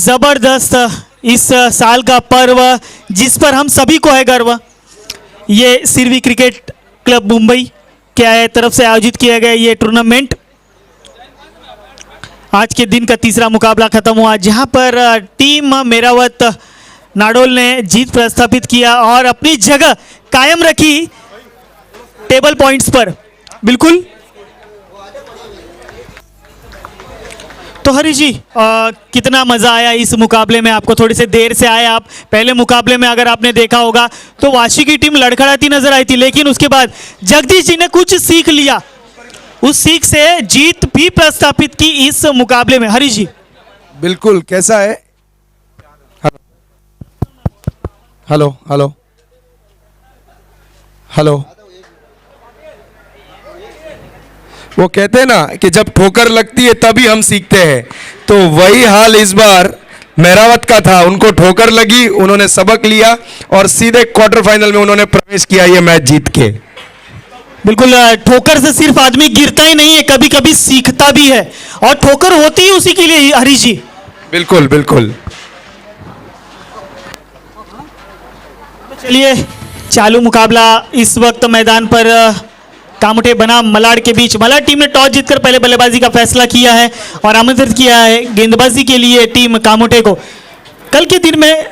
जबरदस्त इस साल का पर्व जिस पर हम सभी को है गर्व, ये सिरवी क्रिकेट क्लब मुंबई के तरफ से आयोजित किया गया ये टूर्नामेंट आज के दिन का तीसरा मुकाबला खत्म हुआ, जहां पर टीम मेरावत नाडोल ने जीत प्रस्थापित किया और अपनी जगह कायम रखी टेबल पॉइंट्स पर। बिल्कुल तो हरी जी, कितना मज़ा आया इस मुकाबले में? आपको थोड़ी सी देर से आए आप। पहले मुकाबले में अगर आपने देखा होगा तो वाशी की टीम लड़खड़ाती नजर आई थी, लेकिन उसके बाद जगदीश जी ने कुछ सीख लिया, उस सीख से जीत भी प्रस्थापित की इस मुकाबले में। हरी जी बिल्कुल, कैसा है? Hello hello hello. वो कहते हैं ना कि जब ठोकर लगती है तभी हम सीखते हैं, तो वही हाल इस बार मेरावत का था। उनको ठोकर लगी, उन्होंने सबक लिया और सीधे क्वार्टर फाइनल में उन्होंने प्रवेश किया ये मैच जीत के। बिल्कुल, ठोकर से सिर्फ आदमी गिरता ही नहीं है, कभी कभी सीखता भी है, और ठोकर होती ही उसी के लिए। हरी जी बिल्कुल बिल्कुल। चलिए, चालू मुकाबला इस वक्त मैदान पर कामुटे बना मलाड के बीच। मलाड टीम ने टॉस जीतकर पहले बल्लेबाजी का फैसला किया है और आमंत्रित किया है गेंदबाजी के लिए टीम कामुटे को। कल के दिन में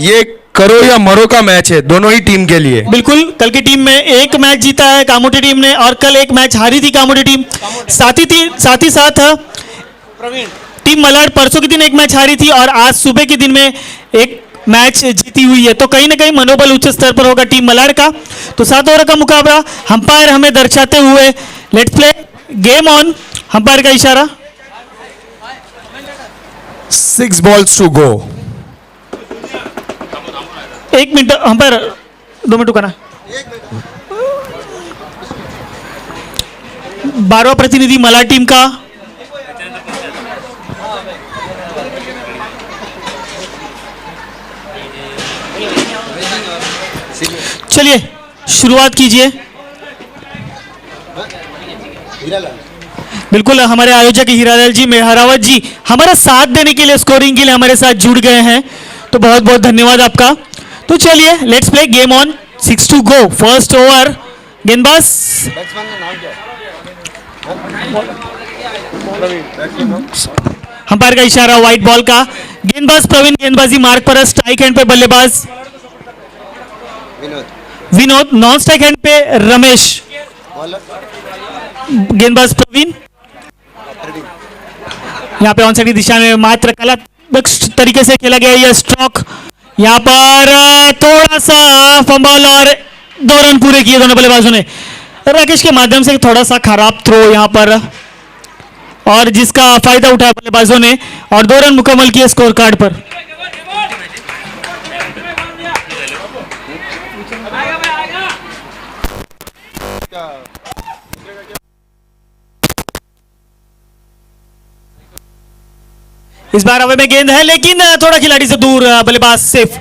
ये करो या मरो का मैच है दोनों ही टीम के लिए। बिल्कुल, कल की टीम में एक मैच जीता है कामुटे टीम ने और कल एक मैच हारी थी कामुटे टीम। साथ ही साथ टीम मलाड परसों के दिन एक मैच हारी थी और आज सुबह के दिन में एक मैच जीती हुई है, तो कहीं ना कहीं मनोबल उच्च स्तर पर होगा टीम मलाड का। तो 7 ओवर का मुकाबला अंपायर हमें दर्शाते हुए let's play game on. Umpire का इशारा 6 balls to go। 1 minute umpire, 2 minute रुका ना। 12वां प्रतिनिधि मलाड टीम का चलिए शुरुआत कीजिए। बिल्कुल, हमारे आयोजक हीरालाल जी मेहरावत जी हमारा साथ देने के लिए, स्कोरिंग के लिए हमारे साथ जुड़ गए हैं, तो बहुत बहुत धन्यवाद आपका। तो चलिए let's play game on. 6 to go। First over, गेंदबाज अंपायर का इशारा व्हाइट बॉल का। गेंदबाज प्रवीण गेंदबाजी मार्ग पर, स्ट्राइक हैंड पे बल्लेबाज विनोद, नॉन स्ट्राइक हैंड पे रमेश। गेंदबाज प्रवीण यहाँ पे ऑन साइड की दिशा में मात्र कलात्मक तरीके से खेला गया यह स्ट्रोक। यहाँ पर थोड़ा सा फंबल और 2 रन पूरे किए दोनों बल्लेबाजों ने। राकेश के माध्यम से थोड़ा सा खराब थ्रो यहाँ पर, और जिसका फायदा उठाया बल्लेबाजों ने और 2 रन मुकम्मल किए स्कोर कार्ड पर। इस बार हवा में गेंद है लेकिन थोड़ा खिलाड़ी से दूर, बल्लेबाज सेफ।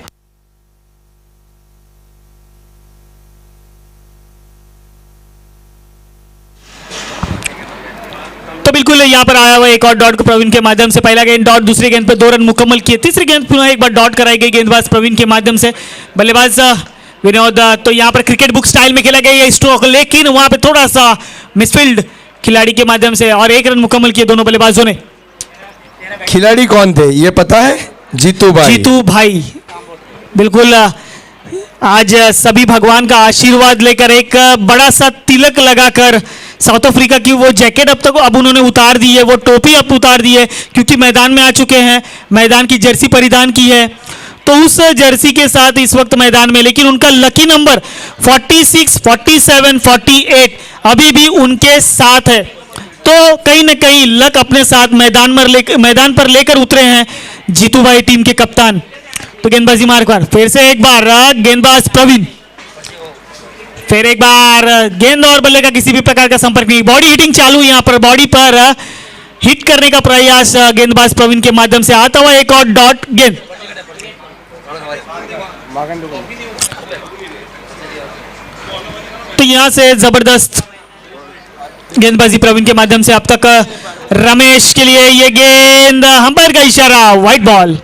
तो बिल्कुल यहाँ पर आया हुआ एक और डॉट को प्रवीण के माध्यम से। पहला गेंद डॉट, दूसरी गेंद पे 2 रन मुकम्मल किए, तीसरी गेंद पुनः एक बार डॉट कराई गई गेंदबाज प्रवीण के माध्यम से। बल्लेबाज विनोद, तो यहाँ पर क्रिकेट बुक स्टाइल में खेला गया ये स्ट्रोक, लेकिन वहां पे थोड़ा सा मिसफील्ड खिलाड़ी के माध्यम से और 1 रन मुकम्मल किए दोनों बल्लेबाजों ने। खिलाड़ी कौन थे ये पता है? जीतू भाई। बिल्कुल, आज सभी भगवान का आशीर्वाद लेकर एक बड़ा सा तिलक लगाकर साउथ अफ्रीका की वो जैकेट अब उन्होंने उतार दी है, वो टोपी अब उतार दी है क्योंकि मैदान में आ चुके हैं, मैदान की जर्सी परिधान की है, तो उस जर्सी के साथ इस वक्त मैदान में। लेकिन उनका लकी नंबर 46, 47, 48 अभी भी उनके साथ है, तो कहीं ना कहीं लक अपने साथ मैदान पर लेकर उतरे हैं जीतू भाई टीम के कप्तान। तो गेंदबाजी मार्ग पर फिर से एक बार गेंदबाज प्रवीण, फिर एक बार गेंद और बल्ले का किसी भी प्रकार का संपर्क नहीं, बॉडी हिटिंग चालू। यहाँ पर बॉडी पर हिट करने का प्रयास गेंदबाज प्रवीण के माध्यम से, आता हुआ एक और डॉट गेंद। तो यहां से जबरदस्त गेंदबाजी प्रवीण के माध्यम से अब तक रमेश के लिए ये गेंद, अंपायर का इशारा, व्हाइट बॉल।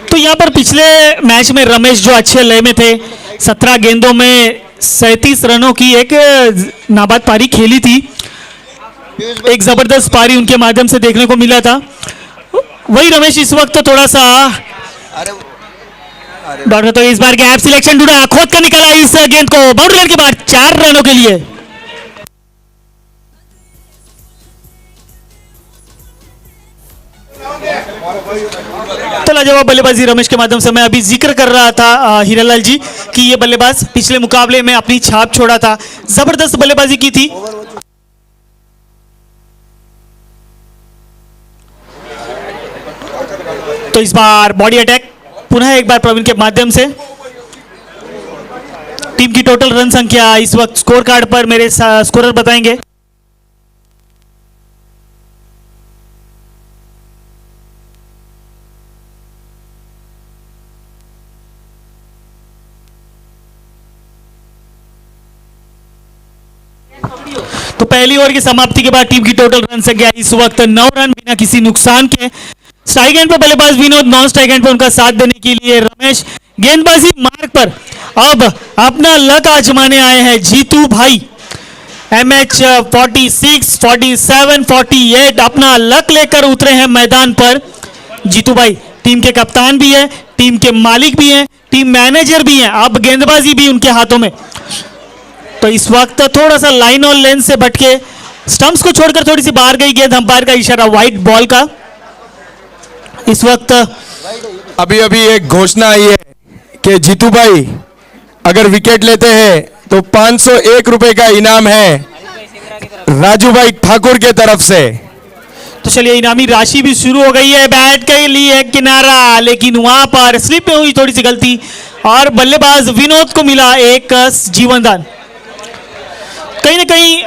तो यहाँ पर पिछले मैच में रमेश जो अच्छे लय में थे, 17 गेंदों में 37 रनों की एक नाबाद पारी खेली थी। एक जबरदस्त पारी उनके माध्यम से देखने को मिला था। वही रमेश इस वक्त तो थोड़ा सा डॉक्टर, तो इस बार गैप सिलेक्शन ढूंढा, खोद कर निकाला इस गेंद को, बाउंड्री के बाद 4 रनों के लिए। तो लाजवाब बल्लेबाजी रमेश के माध्यम से मैं अभी जिक्र कर रहा था हीरालाल जी कि ये बल्लेबाज पिछले मुकाबले में अपनी छाप छोड़ा था, जबरदस्त बल्लेबाजी की थी। तो इस बार बॉडी अटैक पुनः एक बार प्रवीण के माध्यम से। टीम की टोटल रन संख्या इस वक्त स्कोर कार्ड पर मेरे स्कोरर बताएंगे। तो पहली ओवर की समाप्ति के बाद टीम की टोटल रन संख्या इस वक्त 9 रन बिना किसी नुकसान के। स्ट्राइक एंड पर बल्लेबाज विनोद, नॉन स्ट्राइक एंड पर उनका साथ देने के लिए रमेश। गेंदबाजी मार्ग पर अब अपना लक आजमाने आए हैं जीतू भाई। MH 46, 47, 48 अपना लक लेकर उतरे हैं मैदान पर। जीतू भाई टीम के कप्तान भी है, टीम के मालिक भी हैं, टीम मैनेजर भी हैं, अब गेंदबाजी भी उनके हाथों में। तो इस वक्त थोड़ा सा लाइन और लेंथ से भटके, स्टंप्स को छोड़कर थोड़ी सी बाहर गई गेंद, अंपायर का इशारा व्हाइट बॉल का। इस वक्त अभी अभी एक घोषणा आई है कि जीतू भाई अगर विकेट लेते हैं तो 501 रुपए का इनाम है राजू भाई ठाकुर के तरफ से। तो चलिए इनामी राशि भी शुरू हो गई है। बैट के लिए किनारा, लेकिन वहां पर स्लिप में हुई थोड़ी सी गलती और बल्लेबाज विनोद को मिला एक जीवनदान। कहीं ना कहीं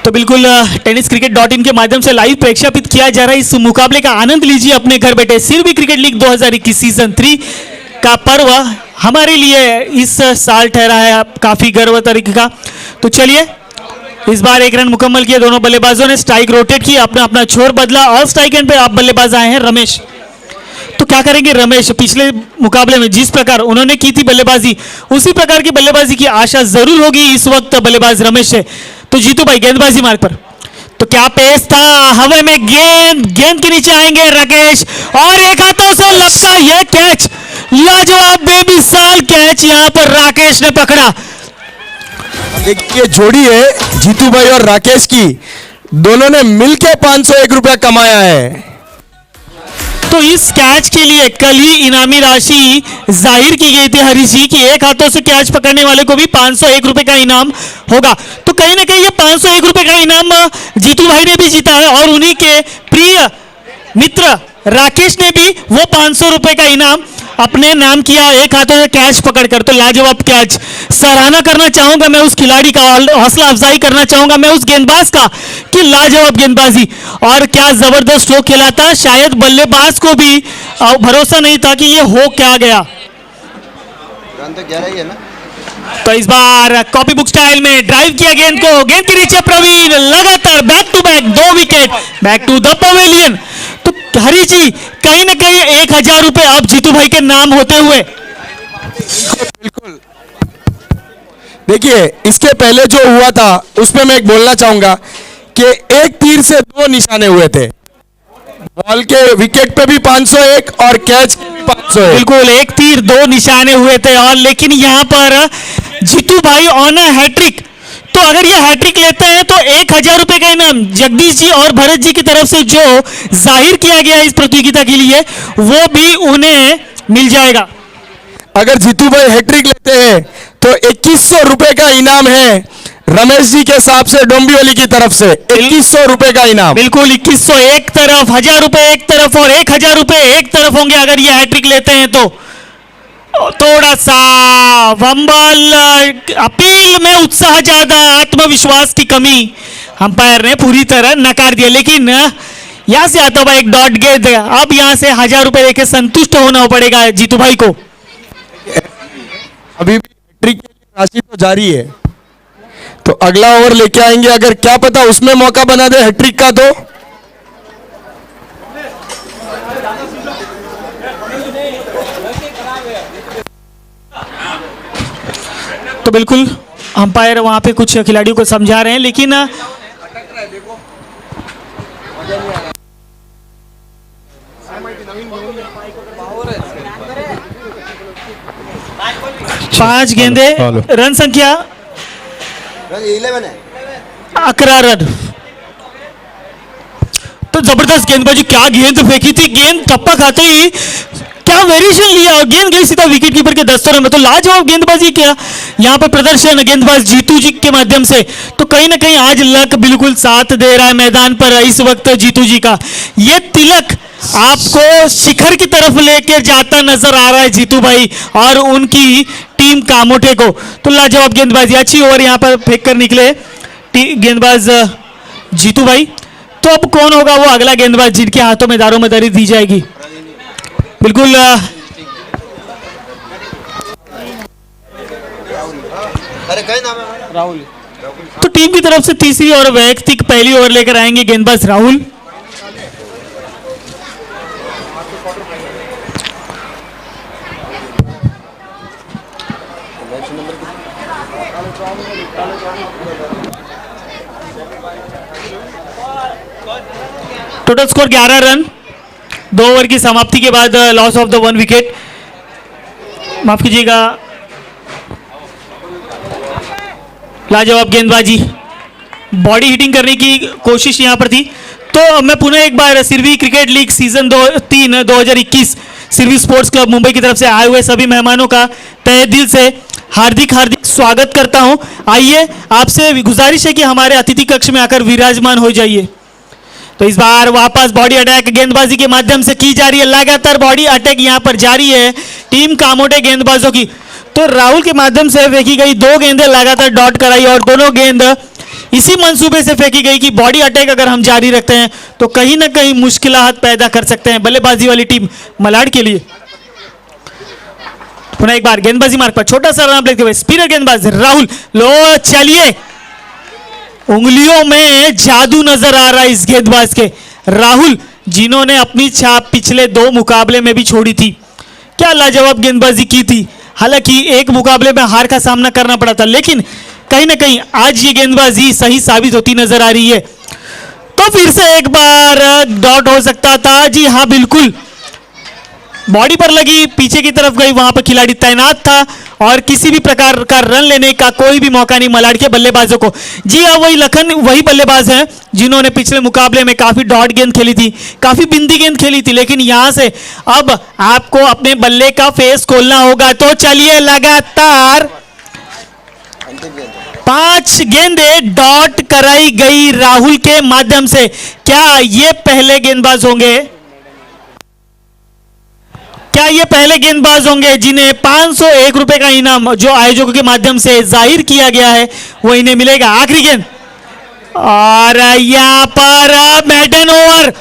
तो बिल्कुल tenniscricket.in के माध्यम से लाइव प्रेक्षापित किया जा रहा है इस मुकाबले का आनंद लीजिए अपने घर बैठे। सिरबी क्रिकेट लीग 2021 सीजन 3 का पर्व हमारे लिए इस साल ठहरा है काफी गर्व तरीके का। तो चलिए इस बार 1 रन मुकम्मल किए दोनों बल्लेबाजों ने, स्ट्राइक रोटेट की, अपना अपना छोर बदला और स्ट्राइक एंड पे आप बल्लेबाज आए हैं रमेश। तो क्या करेंगे रमेश? पिछले मुकाबले में जिस प्रकार उन्होंने की थी बल्लेबाजी, उसी प्रकार की बल्लेबाजी की आशा जरूर होगी इस वक्त बल्लेबाज रमेश से। तो जीतू भाई गेंदबाजी मार्ग पर, तो क्या पेस था, हवा में गेंद के नीचे आएंगे राकेश और एक हाथों से लगता यह कैच, लाजवाब बेमिसाल कैच यहां पर राकेश ने पकड़ा। ये जोड़ी है जीतू भाई और राकेश की, दोनों ने मिलकर 501 रुपया कमाया है। तो इस कैच के लिए कल ही इनामी राशि जाहिर की गई थी हरीश जी की, एक हाथों से कैच पकड़ने वाले को भी 501 रुपए का इनाम होगा। तो कहीं ना कहीं ये 501 रुपए का इनाम जीतू भाई ने भी जीता है और उन्हीं के प्रिय मित्र राकेश ने भी वो 500 रुपए का इनाम अपने नाम किया एक हाथों से कैच पकड़कर। तो लाजवाब कैच, सराहना करना चाहूंगा मैं उस खिलाड़ी का, हौसला अफजाई करना चाहूंगा मैं उस गेंदबाज का कि लाजवाब गेंदबाजी और क्या जबरदस्त स्ट्रोक खेला था। शायद बल्लेबाज को भी भरोसा नहीं था कि ये हो क्या गया। रन तो 11 ही है ना। तो इस बार कॉपी बुक स्टाइल में ड्राइव किया गेंद को, गेंद के नीचे प्रवीण, लगातार back to back 2 wicket, back to the pavilion. तो हरी जी कहीं ना कहीं 1000 रुपए अब जीतू भाई के नाम होते हुए। बिल्कुल, देखिए इसके पहले जो हुआ था उसमें मैं एक बोलना चाहूंगा कि एक तीर से 2 निशाने हुए थे, बॉल के विकेट पे भी 501 और कैच 501। बिल्कुल, एक तीर 2 निशाने हुए थे और लेकिन यहां पर जीतू भाई ऑन हैट्रिक। तो अगर ये हैट्रिक लेते हैं तो 1000 रुपए का इनाम जगदीश जी और भरत जी की तरफ से जो जाहिर किया गया इस प्रतियोगिता के लिए वो भी उन्हें मिल जाएगा। अगर जीतू भाई हैट्रिक लेते हैं तो 2100 रुपए का इनाम है रमेश जी के हिसाब से डोंबिवली की तरफ से 2100 रुपए का इनाम। बिल्कुल 2100 एक तरफ, 1000 रुपए एक तरफ और 1000 रुपए एक तरफ होंगे अगर ये हैट्रिक लेते हैं तो। थोड़ा सा वंबल, अपील में उत्साह ज्यादा, आत्मविश्वास की कमी, अंपायर ने पूरी तरह नकार दिया, लेकिन यहाँ से आता हुआ एक डॉट गेंद, अब यहाँ से 1000 रुपए देके संतुष्ट होना पड़ेगा जीतू भाई को। अभी भी हैट्रिक की राशि तो जारी है, तो अगला ओवर लेके आएंगे, अगर क्या पता उसमें मौका बना दे हैट्रिक का तो बिल्कुल अंपायर वहां पे कुछ खिलाड़ियों को समझा रहे हैं, लेकिन 5 गेंदे, रन संख्या 11 है। 11 रन। तो जबरदस्त गेंदबाजी, क्या गेंद फेंकी थी, गेंद टप्पा खाते ही क्या वेरिएशन लिया, गेंद गई सीधा विकेट कीपर के दस्तों में। तो लाजवाब गेंदबाजी किया यहाँ पर प्रदर्शन गेंदबाज जीतू जी के माध्यम से। तो कहीं ना कहीं आज लक बिल्कुल साथ दे रहा है मैदान पर इस वक्त जीतू जी का। ये तिलक आपको शिखर की तरफ लेके जाता नजर आ रहा है जीतू भाई और उनकी टीम कामोटे को। तो लाजवाब गेंदबाजी, अच्छी ओवर यहाँ पर फेंक कर निकले गेंदबाज जीतू भाई। तो अब कौन होगा वो अगला गेंदबाज जिनके हाथों में दारोमदारी दी जाएगी? बिल्कुल अरे कहीं नाम है राहुल। तो टीम की तरफ से तीसरी और वैयक्तिक पहली ओवर लेकर आएंगे गेंदबाज Rahul. Total score 11 run, 2 over की समाप्ति के बाद लॉस ऑफ द 1 विकेट। माफ कीजिएगा, लाजवाब गेंदबाजी, बॉडी हिटिंग करने की कोशिश यहां पर थी। तो मैं पुनः एक बार Sirvi cricket league season 3 2021 Sirvi sports club Mumbai की तरफ से आए हुए सभी मेहमानों का तहे दिल से हार्दिक स्वागत करता हूं। आइए, आपसे गुजारिश है कि हमारे अतिथि कक्ष में आकर विराजमान हो जाइए। तो इस बार वापस बॉडी अटैक गेंदबाजी के माध्यम से की जा रही है, लगातार बॉडी अटैक यहां पर जारी है टीम कामोटे गेंदबाजों की। तो राहुल के माध्यम से फेंकी गई 2 गेंदें लगातार डॉट कराई और दोनों गेंद इसी मंसूबे से फेंकी गई कि बॉडी अटैक अगर हम जारी रखते हैं तो कहीं ना कहीं मुश्किलात पैदा कर सकते हैं बल्लेबाजी वाली टीम मलाड के लिए। पुनः एक बार गेंदबाजी मार्ग पर छोटा सा रन देखते हुए स्पिनर गेंदबाज राहुल, लो चलिए, उंगलियों में जादू नजर आ रहा है इस गेंदबाज के। राहुल जिन्होंने अपनी छाप पिछले 2 मुकाबले में भी छोड़ी थी, क्या लाजवाब गेंदबाजी की थी। हालांकि एक मुकाबले में हार का सामना करना पड़ा था, लेकिन कहीं ना कहीं आज ये गेंदबाजी सही साबित होती नजर आ रही है। तो फिर से एक बार डॉट हो सकता था, जी हाँ बिल्कुल, बॉडी पर लगी, पीछे की तरफ गई, वहां पर खिलाड़ी तैनात था और किसी भी प्रकार का रन लेने का कोई भी मौका नहीं मलाड के बल्लेबाजों को। जी हाँ, वही लखन, वही बल्लेबाज हैं जिन्होंने पिछले मुकाबले में काफी डॉट गेंद खेली थी, काफी बिंदी गेंद खेली थी, लेकिन यहां से अब आपको अपने बल्ले का फेस खोलना होगा। तो चलिए, लगातार 5 गेंदें डॉट कराई गई राहुल के माध्यम से। क्या ये पहले गेंदबाज होंगे, क्या ये पहले गेंदबाज होंगे जिन्हें 501 रुपए का इनाम जो आयोजकों के माध्यम से जाहिर किया गया है वो इन्हें मिलेगा? आखिरी गेंद और यहां पर मेडन ओवर,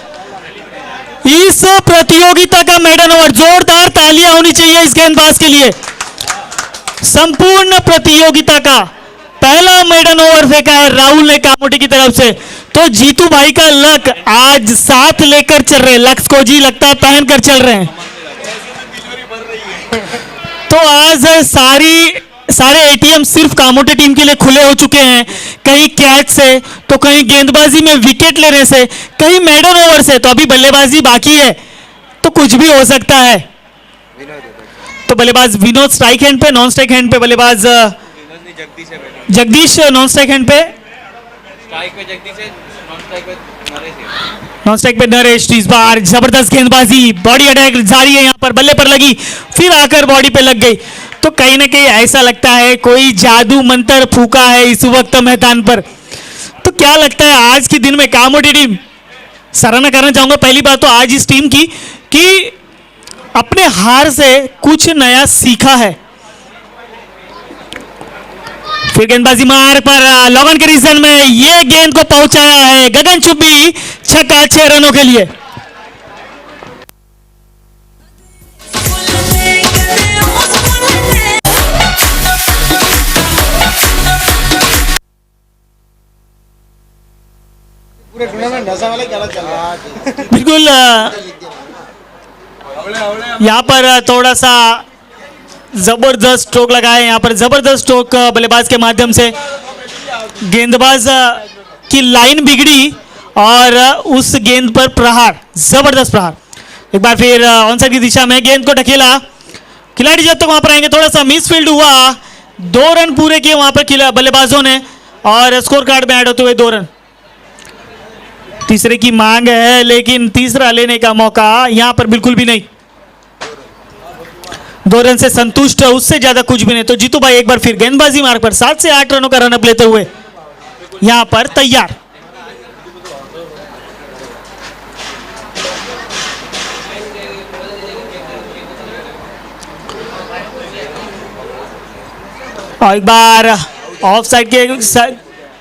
इस प्रतियोगिता का मेडन ओवर, जोरदार तालियां होनी चाहिए इस गेंदबाज के लिए। संपूर्ण प्रतियोगिता का पहला मेडन ओवर फेंका है राहुल ने कामोटी की तरफ से। तो जीतू भाई का लक आज साथ लेकर चल रहे, लक्स को जी लगता है पहन कर चल रहे हैं। तो आज सारे एटीएम सिर्फ कामोटे टीम के लिए खुले हो चुके हैं, कहीं कैच से, तो कहीं गेंदबाजी में विकेट लेने से, कहीं मेडन ओवर से। तो अभी बल्लेबाजी बाकी है, तो कुछ भी हो सकता है। तो बल्लेबाज विनोद स्ट्राइक हैंड पे, नॉन स्ट्राइक हैंड पे बल्लेबाज जगदीश, नॉन स्ट्राइक हैंड पे, नॉन स्ट्राइक पे नरेश। इस बार जबरदस्त गेंदबाजी, बॉडी अटैक जारी है, यहां पर बल्ले पर लगी, फिर आकर बॉडी पे लग गई। तो कहीं ना कहीं ऐसा लगता है कोई जादू मंत्र फूका है इस वक्त मैदान पर। तो क्या लगता है आज के दिन में कामोटी टीम, सराहना करना चाहूंगा पहली बात तो आज इस टीम की कि अपने हार से कुछ नया सीखा है। फिर गेंदबाजी मार पर लॉगन के रीजन में ये गेंद को पहुंचाया है गगन चुब्बी, छक्का 6 रनों के लिए। पूरे टूर्नामेंट नशा वाला गलत चल रहा है। बिल्कुल यहाँ पर थोड़ा सा जबरदस्त स्ट्रोक लगाए, यहाँ पर जबरदस्त स्ट्रोक बल्लेबाज के माध्यम से गेंदबाज की लाइन बिगड़ी और उस गेंद पर प्रहार, जबरदस्त प्रहार। एक बार फिर ऑनसाइड की दिशा में गेंद को ढकेला, खिलाड़ी जब तक वहां पर आएंगे, थोड़ा सा मिसफील्ड हुआ, 2 रन पूरे किए वहां पर बल्लेबाजों ने और स्कोर कार्ड में ऐड होते हुए 2 रन। तीसरे की मांग है लेकिन तीसरा लेने का मौका यहां पर बिल्कुल भी नहीं। 2 रन से संतुष्ट, उससे ज्यादा कुछ भी नहीं। तो जीतू भाई एक बार फिर गेंदबाजी मार्ग पर 7 से 8 रनों का रनअप लेते हुए यहां पर तैयार। और एक बार ऑफ साइड के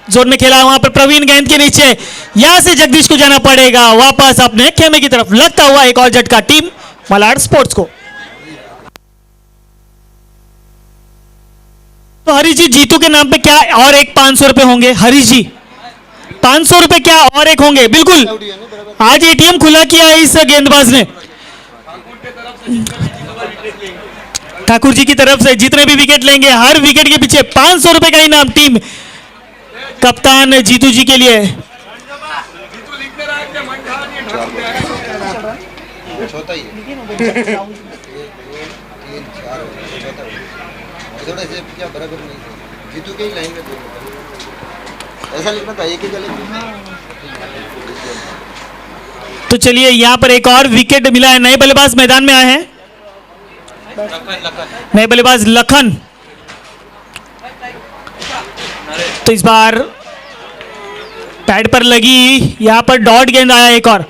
जोन में खेला, वहां पर प्रवीण गेंद के नीचे, यहां से जगदीश को जाना पड़ेगा वापस अपने खेमे की तरफ। लगता हुआ एक और झटका टीम मलाड स्पोर्ट्स को। तो हरीश जी, जीतू के नाम पे क्या और एक 500 रुपए होंगे? हरीश जी 500 रुपए क्या और एक होंगे? बिल्कुल, आज एटीएम खुला किया है इस गेंदबाज ने। ठाकुर जी की तरफ से जितने भी विकेट लेंगे, हर विकेट के पीछे 500 रुपए का इनाम टीम कप्तान जीतू जी के लिए। छोटा ही है। थोड़ा ऐसे क्या बराबर नहीं है। जीतू के ही लाइन में ऐसा लिखना था, एक ही गलत। तो चलिए यहां पर एक और विकेट मिला है। नए बल्लेबाज मैदान में आए हैं, नए बल्लेबाज लखन। तो इस बार पैड पर लगी, यहां पर डॉट गेंद आया एक और।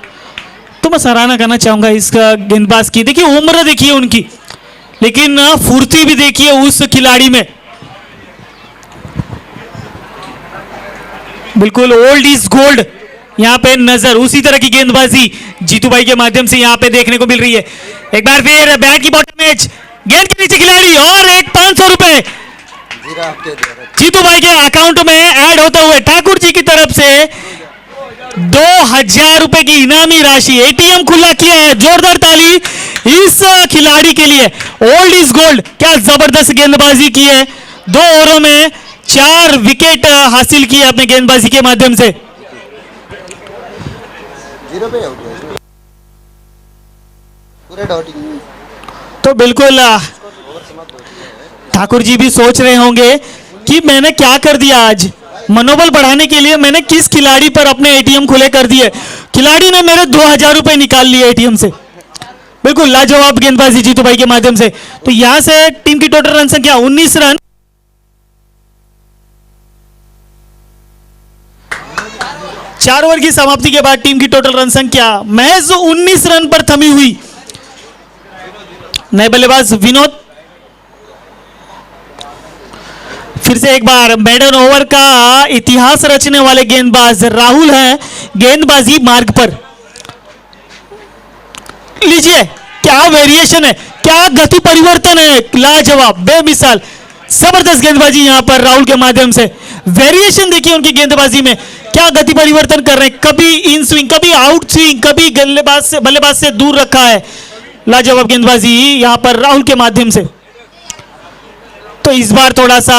तो मैं सराहना करना चाहूंगा इस गेंदबाज की। देखिए उम्र देखिए उनकी, लेकिन फुर्ती भी देखिए उस खिलाड़ी में। बिल्कुल ओल्ड इज गोल्ड यहां पे नजर, उसी तरह की गेंदबाजी जीतू भाई के माध्यम से यहां पे देखने को मिल रही है। एक बार फिर बैट की बॉटम एज, गेंद के नीचे खिलाड़ी और एक 500 रुपए जीतू भाई के अकाउंट में ऐड होते हुए ठाकुर जी की तरफ से 2000 रुपए की इनामी राशि। एटीएम खुला किया है, जोरदार ताली इस खिलाड़ी के लिए। ओल्ड इज गोल्ड, क्या जबरदस्त गेंदबाजी की है। 2 ओवरों में 4 विकेट हासिल किए अपने गेंदबाजी के माध्यम से। 0 पे आउट है पूरे डॉट। तो बिल्कुल ठाकुर जी भी सोच रहे होंगे कि मैंने क्या कर दिया आज। मनोबल बढ़ाने के लिए मैंने किस खिलाड़ी पर अपने एटीएम खुले कर दिए, खिलाड़ी ने मेरे 2000 रुपए निकाल लिए एटीएम से। बिल्कुल लाजवाब गेंदबाजी जीतू भाई के माध्यम से। तो यहां से टीम की टोटल रन संख्या 19 रन। चार ओवर की समाप्ति के बाद टीम की टोटल रन संख्या महज 19 रन पर थमी हुई। नए बल्लेबाज विनोद, फिर से एक बार मेडन ओवर का इतिहास रचने वाले गेंदबाज राहुल हैं गेंदबाजी मार्ग पर। लीजिए क्या वेरिएशन है, क्या गति परिवर्तन है, लाजवाब बेमिसाल जबरदस्त गेंदबाजी यहां पर राहुल के माध्यम से। वेरिएशन देखिए उनकी गेंदबाजी में, क्या गति परिवर्तन कर रहे हैं। कभी इन स्विंग, कभी आउट स्विंग, कभी बल्लेबाज से दूर रखा है। लाजवाब गेंदबाजी यहां पर राहुल के माध्यम से। तो इस बार थोड़ा सा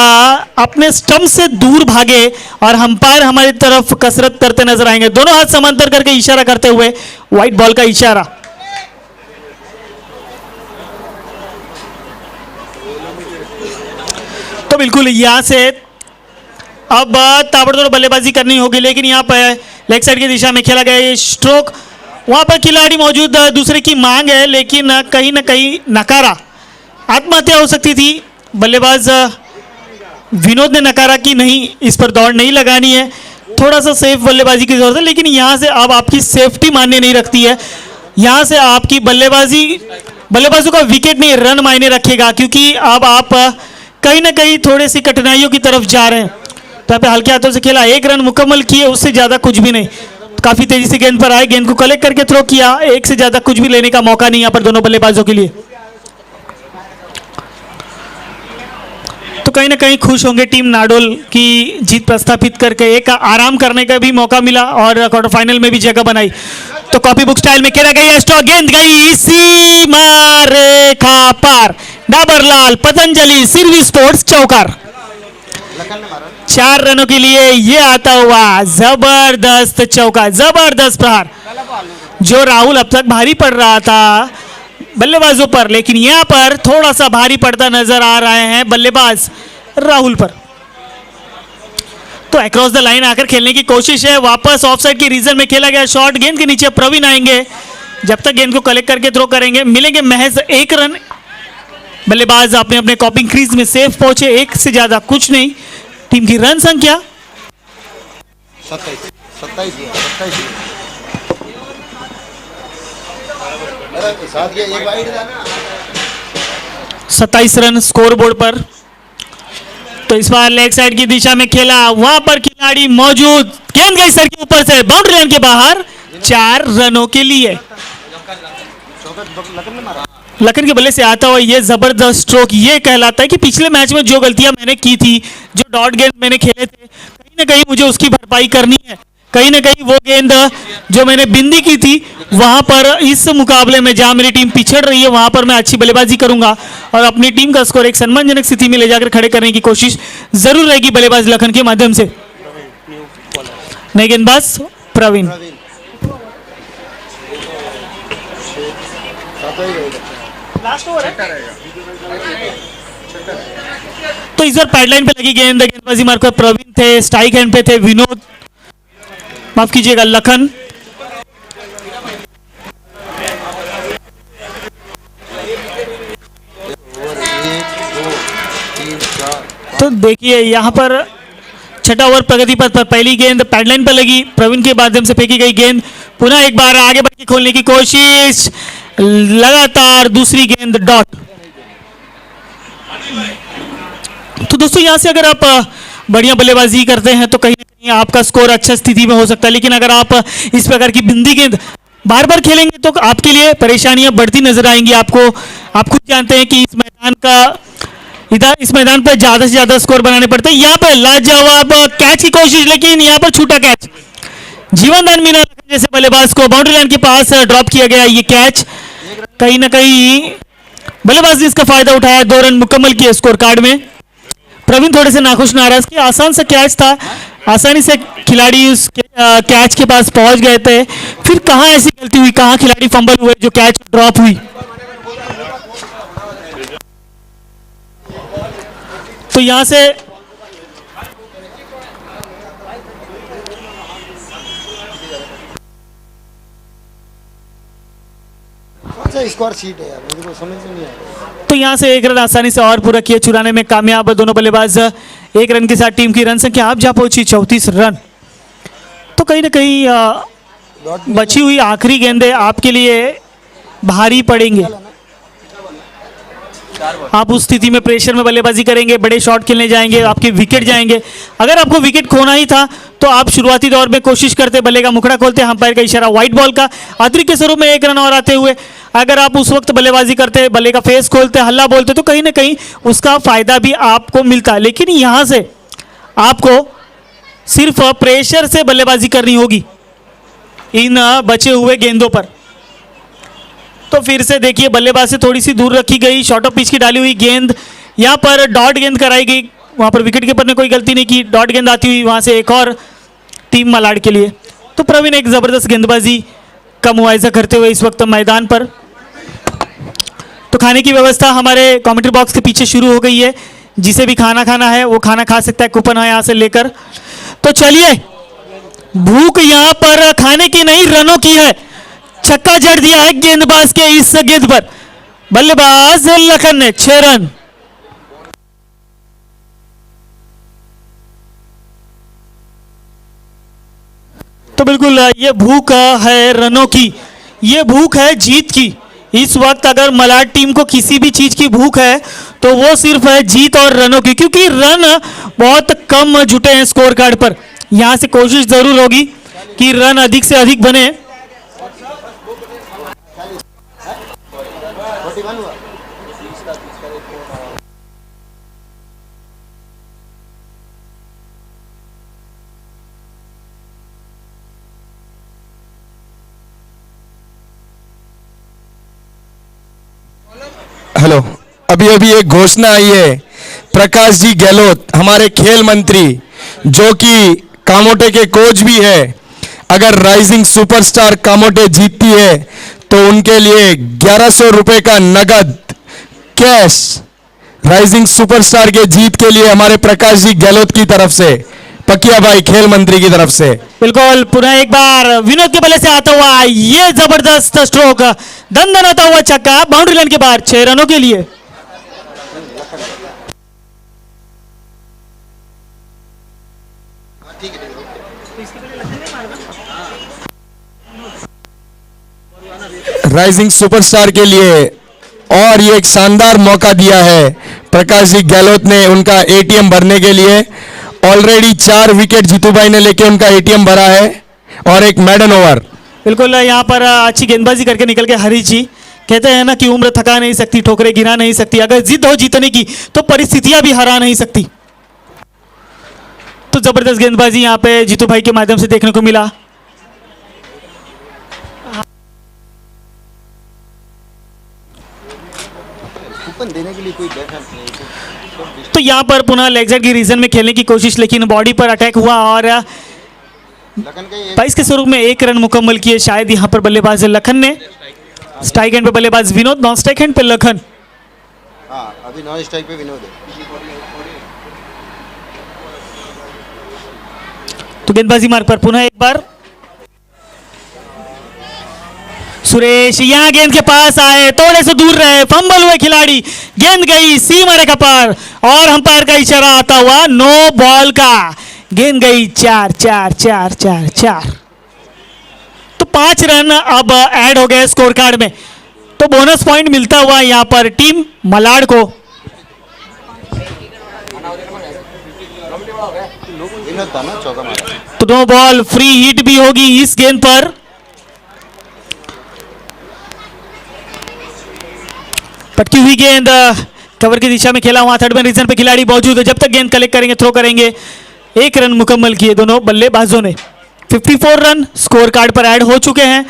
अपने स्टंप से दूर भागे और अंपायर हमारी तरफ कसरत करते नजर आएंगे, दोनों हाथ समांतर करके इशारा करते हुए, व्हाइट बॉल का इशारा। तो बिल्कुल यहां से अब ताबड़तोड़ बल्लेबाजी करनी होगी, लेकिन यहां पर लेग साइड की दिशा में खेला गया ये स्ट्रोक, वहां पर खिलाड़ी मौजूद, दूसरे की मांग है लेकिन कहीं ना कहीं नकारा। आत्महत्या हो सकती थी, बल्लेबाज विनोद ने नकारा कि नहीं इस पर दौड़ नहीं लगानी है, थोड़ा सा सेफ बल्लेबाजी की जरूरत है। लेकिन यहां से अब आपकी सेफ्टी मायने नहीं रखती है, यहां से आपकी बल्लेबाजों का विकेट नहीं रन मायने रखेगा, क्योंकि अब आप कहीं ना कहीं थोड़ी सी कठिनाइयों की तरफ जा रहे हैं। तो यहाँ पे हल्के हाथों से खेला, 1 रन मुकम्मल किए, उससे ज़्यादा कुछ भी नहीं। तो काफ़ी तेजी से गेंद पर आए, गेंद को कलेक्ट करके थ्रो किया, 1 से ज़्यादा कुछ भी लेने का मौका नहीं यहाँ पर दोनों बल्लेबाजों के लिए। तो कहीं ना कहीं खुश होंगे टीम नाडोल की जीत प्रस्थापित करके, एक आराम करने का भी मौका मिला और क्वार्टर फाइनल में भी जगह बनाई। तो कॉपी बुक स्टाइल में खेला गया स्ट्रोक, गेंद गई सीमा रेखा पार, डाबर लाल पतंजलि सिरवी स्पोर्ट्स चौकार। लखन ने मारा 4 रनों के लिए ये आता हुआ जबरदस्त चौका, जबरदस्त प्रहार, जो राहुल अब तक भारी पड़ रहा था बल्लेबाजों पर, लेकिन यहां पर थोड़ा सा भारी पड़ता नजर आ रहे हैं बल्लेबाज राहुल पर। तो अक्रॉस द लाइन आकर खेलने की कोशिश है, वापस ऑफसाइड के रीजन में खेला गया शॉट, गेंद के नीचे प्रवीण आएंगे, जब तक गेंद को कलेक्ट करके थ्रो करेंगे, मिलेंगे महज 1 रन। बल्लेबाज अपने अपने कॉपिंग क्रीज में सेफ पहुंचे, 1 से ज्यादा कुछ नहीं। टीम की रन संख्या 27 साथ ये एक वाइड था ना। 27 रन स्कोर बोर्ड पर। तो इस बार लेग साइड की दिशा में खेला, वहां पर खिलाड़ी मौजूद, गेंद गई सर के ऊपर से बाउंड्री लाइन के बाहर, 4 रनों के लिए। लखन ने मारा लखन के बल्ले से आता हुआ ये जबरदस्त स्ट्रोक ये कहलाता है कि पिछले मैच में जो गलतियां मैंने की थी, जो डॉट गेंद मैंने खेले थे, कहीं ना कहीं मुझे उसकी भरपाई करनी है। कहीं ना कहीं वो गेंद जो मैंने बिंदी की थी, वहां पर इस मुकाबले में जहां मेरी टीम पिछड़ रही है, वहां पर मैं अच्छी बल्लेबाजी करूंगा और अपनी टीम का स्कोर एक सम्मानजनक स्थिति में ले जाकर खड़े करने की कोशिश जरूर रहेगी बल्लेबाज लखन के माध्यम से। नए गेंदबाज प्रवीण। लास्ट ओवर है। तो इस बार पैडलाइन पे लगी गेंद, गेंदबाजी मार्क पर प्रवीण थे, स्ट्राइक हैंड पे थे विनोद, माफ कीजिएगा लखन। तो देखिए यहाँ पर छठा ओवर प्रगति पथ पर, पहली गेंद पैडलाइन पर लगी, प्रवीण के माध्यम से फेंकी गई गेंद, पुनः एक बार आगे बढ़ के खोलने की कोशिश, लगातार दूसरी गेंद डॉट। तो दोस्तों यहाँ से अगर आप बढ़िया बल्लेबाजी करते हैं तो कहीं ना कहीं आपका स्कोर अच्छा स्थिति में हो सकता है, लेकिन अगर आप इस प्रकार की बिंदी गेंद बार बार खेलेंगे तो आपके लिए परेशानियां बढ़ती नजर आएंगी। आप खुद जानते हैं कि इस मैदान पर ज्यादा से ज्यादा स्कोर बनाने पड़ते हैं। यहाँ पर लाजवाब कैच की कोशिश, लेकिन यहाँ पर छूटा कैच, जीवनदान मीना जैसे बल्लेबाज को बाउंड्री लाइन के पास ड्रॉप किया गया ये कैच। कहीं ना कहीं बल्लेबाज ने इसका फायदा उठाया, 2 रन मुकम्मल किए स्कोर कार्ड में। प्रवीण थोड़े से नाखुश नाराज की, आसान सा कैच था, आसानी से खिलाड़ी उस कैच के पास पहुंच गए थे, फिर कहां ऐसी गलती हुई, कहां खिलाड़ी फंबल हुए जो कैच ड्रॉप हुई। तो यहां से कौन सा स्कोर शीट है यार, मुझे को समझ में नहीं आ रहा। तो यहां से 1 रन आसानी से और पूरा किए, चुराने में कामयाब दोनों बल्लेबाज। 1 रन के साथ टीम की रन संख्या आप जा पहुंची 34 रन। तो कहीं ना कहीं बची हुई आखिरी गेंदें आपके लिए भारी पड़ेंगे। आप उस स्थिति में प्रेशर में बल्लेबाजी करेंगे, बड़े शॉट खेलने जाएंगे, आपके विकेट जाएंगे। अगर आपको विकेट खोना ही था तो आप शुरुआती दौर में कोशिश करते, बल्ले का मुखड़ा खोलते, अंपायर का इशारा व्हाइट बॉल का, अतिरिक्त के स्वरूप में 1 रन और आते हुए अगर आप उस वक्त बल्लेबाजी करते, बल्ले का फेस खोलते, हल्ला बोलते, तो कहीं ना कहीं उसका फायदा भी आपको मिलता। लेकिन यहां से आपको सिर्फ प्रेशर से बल्लेबाजी करनी होगी इन बचे हुए गेंदों पर। तो फिर से देखिए बल्लेबाज से थोड़ी सी दूर रखी गई, शॉर्ट ऑफ पिच की डाली हुई गेंद, यहां पर डॉट गेंद कराई गई, वहां पर विकेट कीपर ने कोई गलती नहीं की, डॉट गेंद आती हुई वहां से एक और टीम मलाड के लिए। तो प्रवीण एक जबरदस्त गेंदबाजी का मुआवजा करते हुए इस वक्त मैदान पर। तो खाने की व्यवस्था हमारे कमेंट्री बॉक्स के पीछे शुरू हो गई है, जिसे भी खाना खाना है वो खाना खा सकता है, कूपन है यहां से लेकर। तो चलिए, भूख यहां पर खाने की नहीं रनों की है। छक्का जड़ दिया है गेंदबाज के इस गेंद पर, बल्लेबाज लखन ने 6 रन। तो बिल्कुल ये भूख है रनों की, ये भूख है जीत की, इस वक्त अगर मलाड टीम को किसी भी चीज की भूख है तो वो सिर्फ है जीत और रनों की, क्योंकि रन बहुत कम जुटे हैं स्कोर कार्ड पर। यहां से कोशिश जरूर होगी कि रन अधिक से अधिक बने। 41 हुआ। हेलो, अभी अभी एक घोषणा आई है, प्रकाश जी गहलोत हमारे खेल मंत्री जो कि कामोटे के कोच भी है, अगर राइजिंग सुपरस्टार कामोटे जीतती है तो उनके लिए 1100 रुपए का नगद कैश राइजिंग सुपरस्टार के जीत के लिए हमारे प्रकाश जी गहलोत की तरफ से, पकिया भाई खेल मंत्री की तरफ से। बिल्कुल, पुनः एक बार विनोद के बल्ले से आता हुआ ये जबरदस्त स्ट्रोक, दंदनाता हुआ छक्का, बाउंड्री लाइन के बाहर 6 रनों के लिए। ठीक है, राइजिंग सुपरस्टार के लिए और ये एक शानदार मौका दिया है प्रकाश जी गहलोत ने उनका एटीएम भरने के लिए। ऑलरेडी 4 विकेट जीतू भाई ने लेके उनका एटीएम भरा है और एक मेडन ओवर। बिल्कुल, यहाँ पर अच्छी गेंदबाजी करके निकल के हरीश जी कहते हैं ना कि उम्र थका नहीं सकती, ठोकरें गिरा नहीं सकती, अगर जिद हो जीतने की तो परिस्थितियां भी हरा नहीं सकती। तो जबरदस्त गेंदबाजी यहाँ पे जीतू भाई के माध्यम से देखने को मिला। कूपन देने के लिए कोई बैठा नहीं। तो यहाँ पर पुनः लेग साइड की रीजन में खेलने की कोशिश, लेकिन बॉडी पर अटैक हुआ और लखन का ये 22 के स्वरूप में 1 रन मुकम्मल किए। शायद यहाँ पर बल्लेबाज लखन ने, स्ट्राइक हैंड पे बल्लेबाज विनोद, नॉन स्ट्राइक हैंड पे लखन। हाँ, अभी नॉन स्ट्राइक पे विनोद है। तो गेंदबाजी मार्ग पर पुनः एक बार सुरेश यहां गेंद के पास आए, थोड़े से दूर रहे, फंबल हुए खिलाड़ी, गेंद गई सीमा रेखा पर और अंपायर का इशारा आता हुआ नो बॉल का। गेंद गई 4 4 4 4 4। तो 5 रन अब ऐड हो गए स्कोर कार्ड में, तो बोनस पॉइंट मिलता हुआ यहां पर टीम मलाड को। विनोद था ना, चौका मारा। तो नो बॉल, फ्री हिट भी होगी इस गेंद पर। पटकी हुई गेंद कवर की दिशा में खेला हुआ, थर्ड मैन रीजन पे खिलाड़ी मौजूद है, जब तक गेंद कलेक्ट करेंगे, थ्रो करेंगे। 1 रन मुकम्मल किए दोनों बल्लेबाजों ने। 54 रन स्कोर कार्ड पर ऐड हो चुके हैं।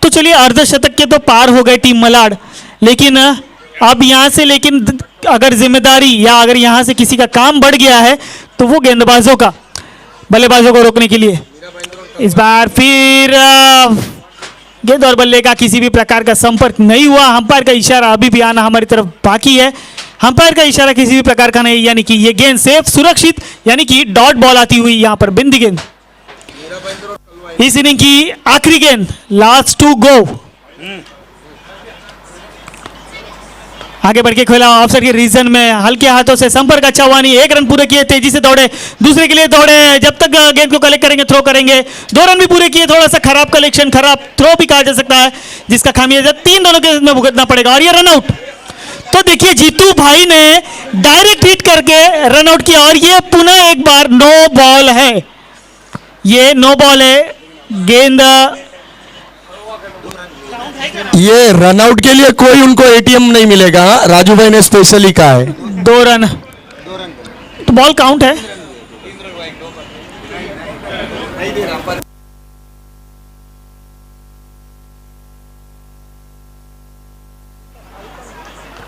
तो चलिए, अर्धशतक के तो पार हो गए टीम मलाड, लेकिन अब यहां से, लेकिन अगर जिम्मेदारी या अगर यहां से किसी का काम बढ़ गया है तो वो गेंदबाजों का, बल्लेबाजों को रोकने के लिए। इस बार फिर गेंद और बल्ले का किसी भी प्रकार का संपर्क नहीं हुआ। अंपायर का इशारा अभी भी आना हमारी तरफ बाकी है। अंपायर का इशारा किसी भी प्रकार का नहीं, यानी कि ये गेंद सेफ, सुरक्षित, यानी कि डॉट बॉल आती हुई यहां पर बिंदी गेंद। इस इनिंग की आखिरी गेंद, लास्ट टू गो। आगे बढ़ के खेला ऑफसाइड के रीजन में, हल्के हाथों से संपर्क अच्छा हुआ नहीं। 1 रन पूरे किए, तेजी से दौड़े, दूसरे के लिए दौड़े, जब तक गेंद को कलेक्ट करेंगे, थ्रो करेंगे। 2 रन भी पूरे किए, थोड़ा सा खराब कलेक्शन, खराब थ्रो भी कहा जा सकता है, जिसका खामियाजा 3 दोनों के में भुगतना पड़ेगा। और ये रन आउट, तो देखिए जीतू भाई ने डायरेक्ट हिट करके रन आउट किया और ये पुनः एक बार नो बॉल है। ये नो बॉल है। गेंद ये रनआउट के लिए कोई उनको एटीएम नहीं मिलेगा, राजू भाई ने स्पेशली कहा है। 2 रन, तो बॉल काउंट है।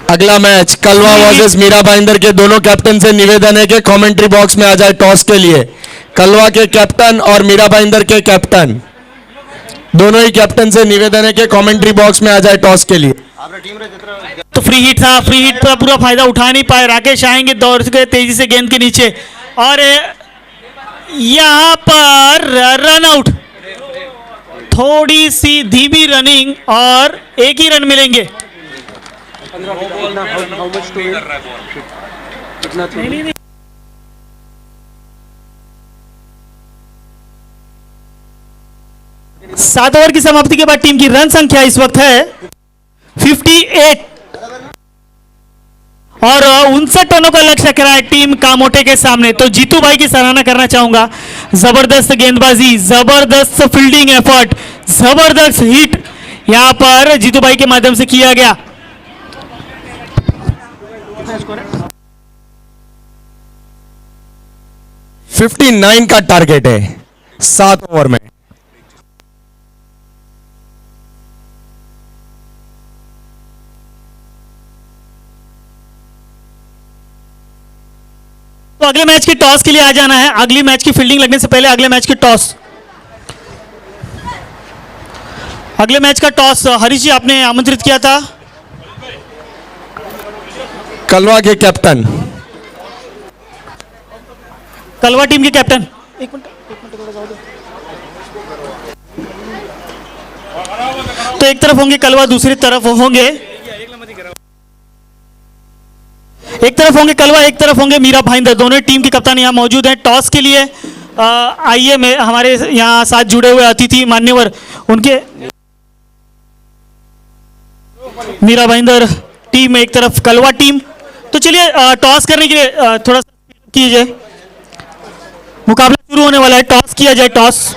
अगला मैच कलवा वर्सेस मीरा भाईंदर के दोनों कैप्टन से निवेदन है कि कमेंट्री बॉक्स में आ जाए टॉस के लिए। कलवा के कैप्टन और मीरा भाईंदर के कैप्टन, दोनों ही कैप्टन से निवेदन है कि कमेंट्री बॉक्स में आ जाए टॉस के लिए। तो फ्री हिट था, फ्री हिट का पूरा फायदा उठा नहीं पाए। राकेश आएंगे, दौड़ के तेजी से गेंद के नीचे और यहां पर रन आउट। थोड़ी सी धीमी रनिंग और 1 ही रन मिलेंगे। सात ओवर की समाप्ति के बाद टीम की रन संख्या इस वक्त है 58 और 59 रनों का लक्ष्य रख रहा है टीम कामोटे के सामने। तो जीतू भाई की सराहना करना चाहूंगा, जबरदस्त गेंदबाजी, जबरदस्त फील्डिंग एफर्ट, जबरदस्त हिट यहां पर जीतू भाई के माध्यम से किया गया। 59 का टारगेट है 7 ओवर में। तो अगले मैच के टॉस के लिए आ जाना है। अगली मैच की फील्डिंग लगने से पहले अगले मैच की टॉस, अगले मैच का टॉस हरीश जी आपने आमंत्रित किया था। कलवा के कैप्टन, कलवा टीम के कैप्टन, एक मिनट तो एक तरफ होंगे कलवा, दूसरी तरफ होंगे, एक तरफ होंगे कलवा, एक तरफ होंगे मीरा भाईंदर। दोनों टीम के कप्तान यहाँ मौजूद हैं टॉस के लिए। आइए में हमारे यहाँ साथ जुड़े हुए अतिथि मान्यवर, उनके मीरा भाईंदर टीम एक तरफ कलवा टीम। तो चलिए टॉस करने के लिए थोड़ा सा कीजिए, मुकाबला शुरू होने वाला है। टॉस किया जाए, टॉस।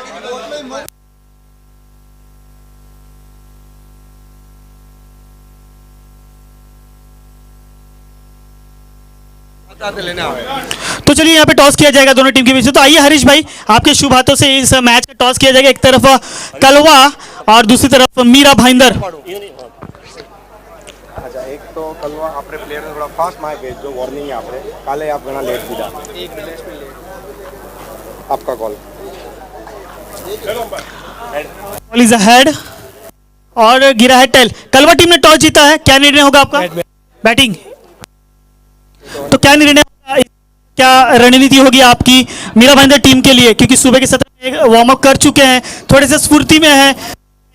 तो चलिए यहाँ पे टॉस किया जाएगा दोनों टीम के बीच में। तो आइए हरीश भाई, आपके शुभ हाथों से इस मैच का टॉस किया जाएगा। एक तरफ कलवा और दूसरी तरफ मीरा भाईंदर। अच्छा, एक तो कलवा आपरे प्लेयर ने थोड़ा फास्ट मार के जो वार्निंग है आपरे काले आप घना लेट कीधा आपका कॉल इज अहेड और गिरा है टेल। कलवा टीम ने टॉस जीता है, क्या निर्णय होगा आपका? बैटिंग। तो क्या निर्णय होगा, क्या रणनीति होगी आपकी मीरा भाईंदर टीम के लिए? क्योंकि सुबह के सत्र में वार्म अप कर चुके हैं, थोड़े से स्फूर्ति में है,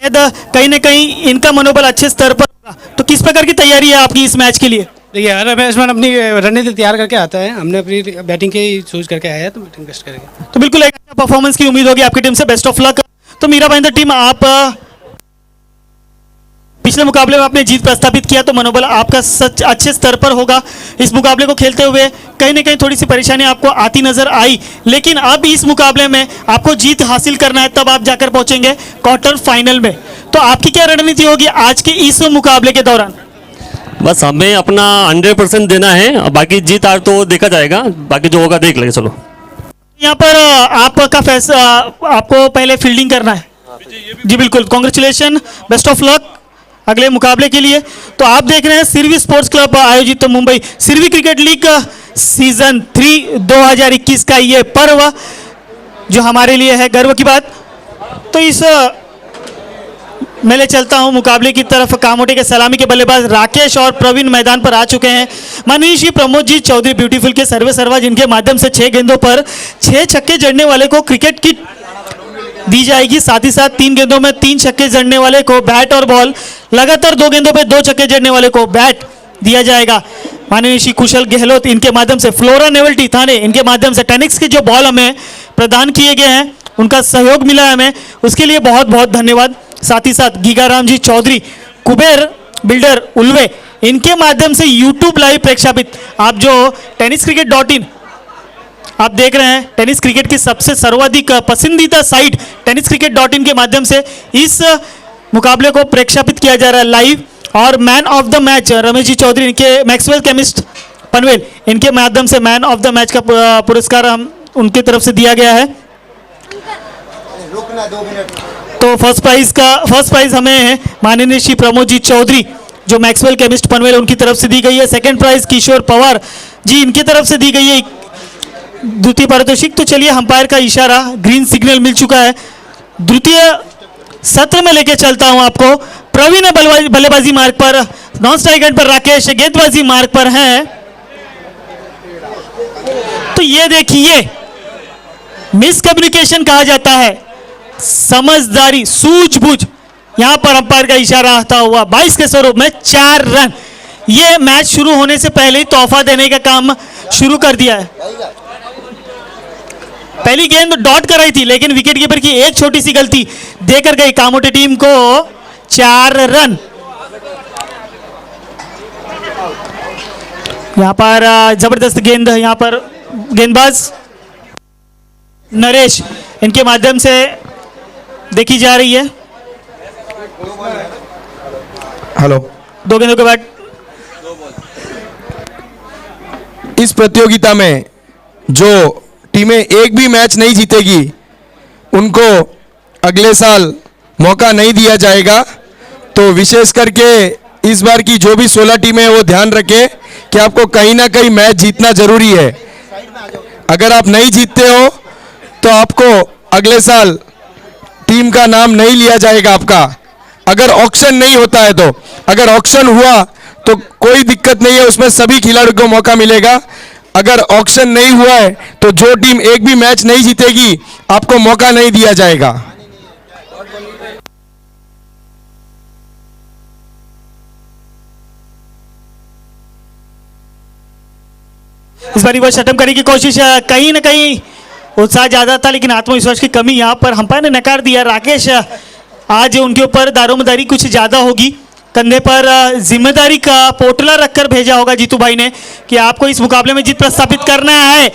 कहीं ना कहीं इनका मनोबल अच्छे स्तर पर होगा। तो किस प्रकार की तैयारी है आपकी इस मैच के लिए? देखिए, हर बैट्समैन अपनी रणनीति तैयार करके आता है। हमने अपनी बैटिंग के ही चूज करके आया है, तो बैटिंग बेस्ट करेंगे। तो बिल्कुल एक अच्छा परफॉर्मेंस की उम्मीद होगी आपकी टीम से। Best of luck. तो मीरा भाईंदर टीम, आप पिछले मुकाबले में आपने जीत प्रस्थापित किया, तो मनोबल आपका सच अच्छे स्तर पर होगा। इस मुकाबले को खेलते हुए कहीं ना कहीं थोड़ी सी परेशानी आपको आती नजर आई, लेकिन अब इस मुकाबले में आपको जीत हासिल करना है, तब आप जाकर पहुंचेंगे क्वार्टर फाइनल में। तो आपकी क्या रणनीति होगी आज के इस मुकाबले के दौरान? बस हमें अपना 100% देना है, और बाकी जीत हार तो देखा जाएगा, बाकी जो होगा देख लेंगे। चलो, यहाँ पर आपका फैसला, आपको पहले फील्डिंग करना है। जी बिल्कुल, कॉन्ग्रेचुलेशन, बेस्ट ऑफ लक अगले मुकाबले के लिए। तो आप देख रहे हैं सिरवी स्पोर्ट्स क्लब आयोजित तो Mumbai Sirvi cricket league season 3 2021 का ये पर्व जो हमारे लिए है गर्व की बात। तो इस मैं ले चलता हूं मुकाबले की तरफ। कामोटे के सलामी के बल्लेबाज राकेश और प्रवीण मैदान पर आ चुके हैं। माननीय श्री प्रमोद जी चौधरी ब्यूटीफुल के सर्वे सर्वा, जिनके माध्यम से 6 गेंदों पर 6 छक्के जड़ने वाले को क्रिकेट किट दी जाएगी। साथ ही साथ 3 गेंदों में 3 छक्के जड़ने वाले को बैट और बॉल, लगातार 2 गेंदों पे 2 छक्के जड़ने वाले को बैट दिया जाएगा। माननीय श्री कुशल गहलोत, इनके माध्यम से फ्लोरा नेवल्टी थाने, इनके माध्यम से टेनिक्स के जो बॉल हमें प्रदान किए गए हैं, उनका सहयोग मिला है हमें, उसके लिए बहुत बहुत धन्यवाद। साथ ही साथ गीगाराम जी चौधरी, कुबेर बिल्डर उल्वे, इनके माध्यम से यूट्यूब लाइव प्रेक्षापित, आप जो tenniscricket.in आप देख रहे हैं, टेनिस क्रिकेट की सबसे सर्वाधिक पसंदीदा साइट tenniscricket.in के माध्यम से इस मुकाबले को प्रेक्षापित किया जा रहा है लाइव। और man of the match Ramesh ji Chaudhary, इनके मैक्सवेल केमिस्ट पनवेल, इनके माध्यम से मैन ऑफ द मैच का पुरस्कार हम उनकी तरफ से दिया गया है। रुकना 2 मिनट। तो फर्स्ट प्राइज हमें माननीय श्री प्रमोद जी चौधरी जो मैक्सवेल केमिस्ट पनवेल, उनकी तरफ से दी गई है। सेकंड प्राइज किशोर पवार जी, इनकी तरफ से दी गई है द्वितीय पारितोषिक। तो चलिए, अंपायर का इशारा, ग्रीन सिग्नल मिल चुका है। द्वितीय सत्र में लेके चलता हूं आपको। प्रवीण बल्लेबाजी मार्ग पर, नॉन स्ट्राइक एंड पर राकेश गेंदबाजी मार्ग पर हैं। तो ये देखिए, मिसकम्युनिकेशन कहा जाता है, समझदारी, सूझबूझ, यहां पर अंपायर का इशारा आता हुआ 22 के स्वरूप में 4 रन। ये मैच शुरू होने से पहले ही तोहफा देने का काम शुरू कर दिया है। पहली गेंद डॉट कराई थी, लेकिन विकेट कीपर की एक छोटी सी गलती देकर गई कामोटे टीम को 4 रन। यहाँ पर जबरदस्त गेंद, यहाँ पर गेंदबाज नरेश इनके माध्यम से देखी जा रही है। हेलो। 2 गेंदों के बाद इस प्रतियोगिता में जो टीमें एक भी मैच नहीं जीतेगी उनको अगले साल मौका नहीं दिया जाएगा। तो विशेष करके इस बार की जो भी 16 टीमें हैं वो ध्यान रखें कि आपको कहीं ना कहीं मैच जीतना जरूरी है। अगर आप नहीं जीतते हो तो आपको अगले साल टीम का नाम नहीं लिया जाएगा आपका। अगर ऑक्शन नहीं होता है तो, अगर ऑक्शन हुआ तो कोई दिक्कत नहीं है, उसमें सभी खिलाड़ियों को मौका मिलेगा। अगर ऑक्शन नहीं हुआ है तो जो टीम एक भी मैच नहीं जीतेगी आपको मौका नहीं दिया जाएगा। इस बार वो शटअप करने की कोशिश, कहीं ना कहीं उत्साह ज्यादा था लेकिन आत्मविश्वास की कमी यहाँ पर अंपायर ने नकार दिया। राकेश आज उनके ऊपर दारोमदारी कुछ ज्यादा होगी, कंधे पर जिम्मेदारी का पोटला रखकर भेजा होगा जीतू भाई ने कि आपको इस मुकाबले में जीत प्रस्थापित करना है।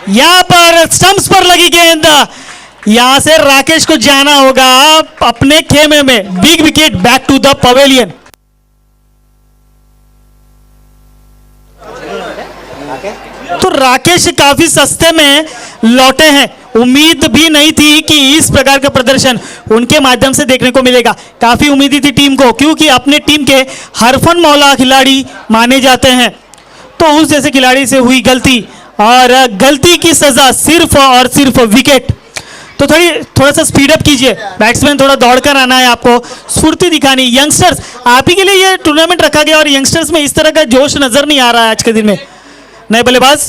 यहाँ पर स्टंप्स पर लगी गेंद, यहाँ से राकेश को जाना होगा अपने खेमे में। Big wicket, back to the pavilion. तो राकेश काफी सस्ते में लौटे हैं, उम्मीद भी नहीं थी कि इस प्रकार का प्रदर्शन उनके माध्यम से देखने को मिलेगा। काफी उम्मीद थी टीम को, क्योंकि अपने टीम के हरफन मौला खिलाड़ी माने जाते हैं। तो उस जैसे खिलाड़ी से हुई गलती, और गलती की सजा सिर्फ और सिर्फ विकेट। तो थोड़ा सा स्पीड अप कीजिए, बैट्समैन थोड़ा दौड़कर आना है, आपको स्फूर्ति दिखानी। यंगस्टर्स, आप ही के लिए ये टूर्नामेंट रखा गया और यंगस्टर्स में इस तरह का जोश नजर नहीं आ रहा है आज के दिन में। नए बल्लेबाज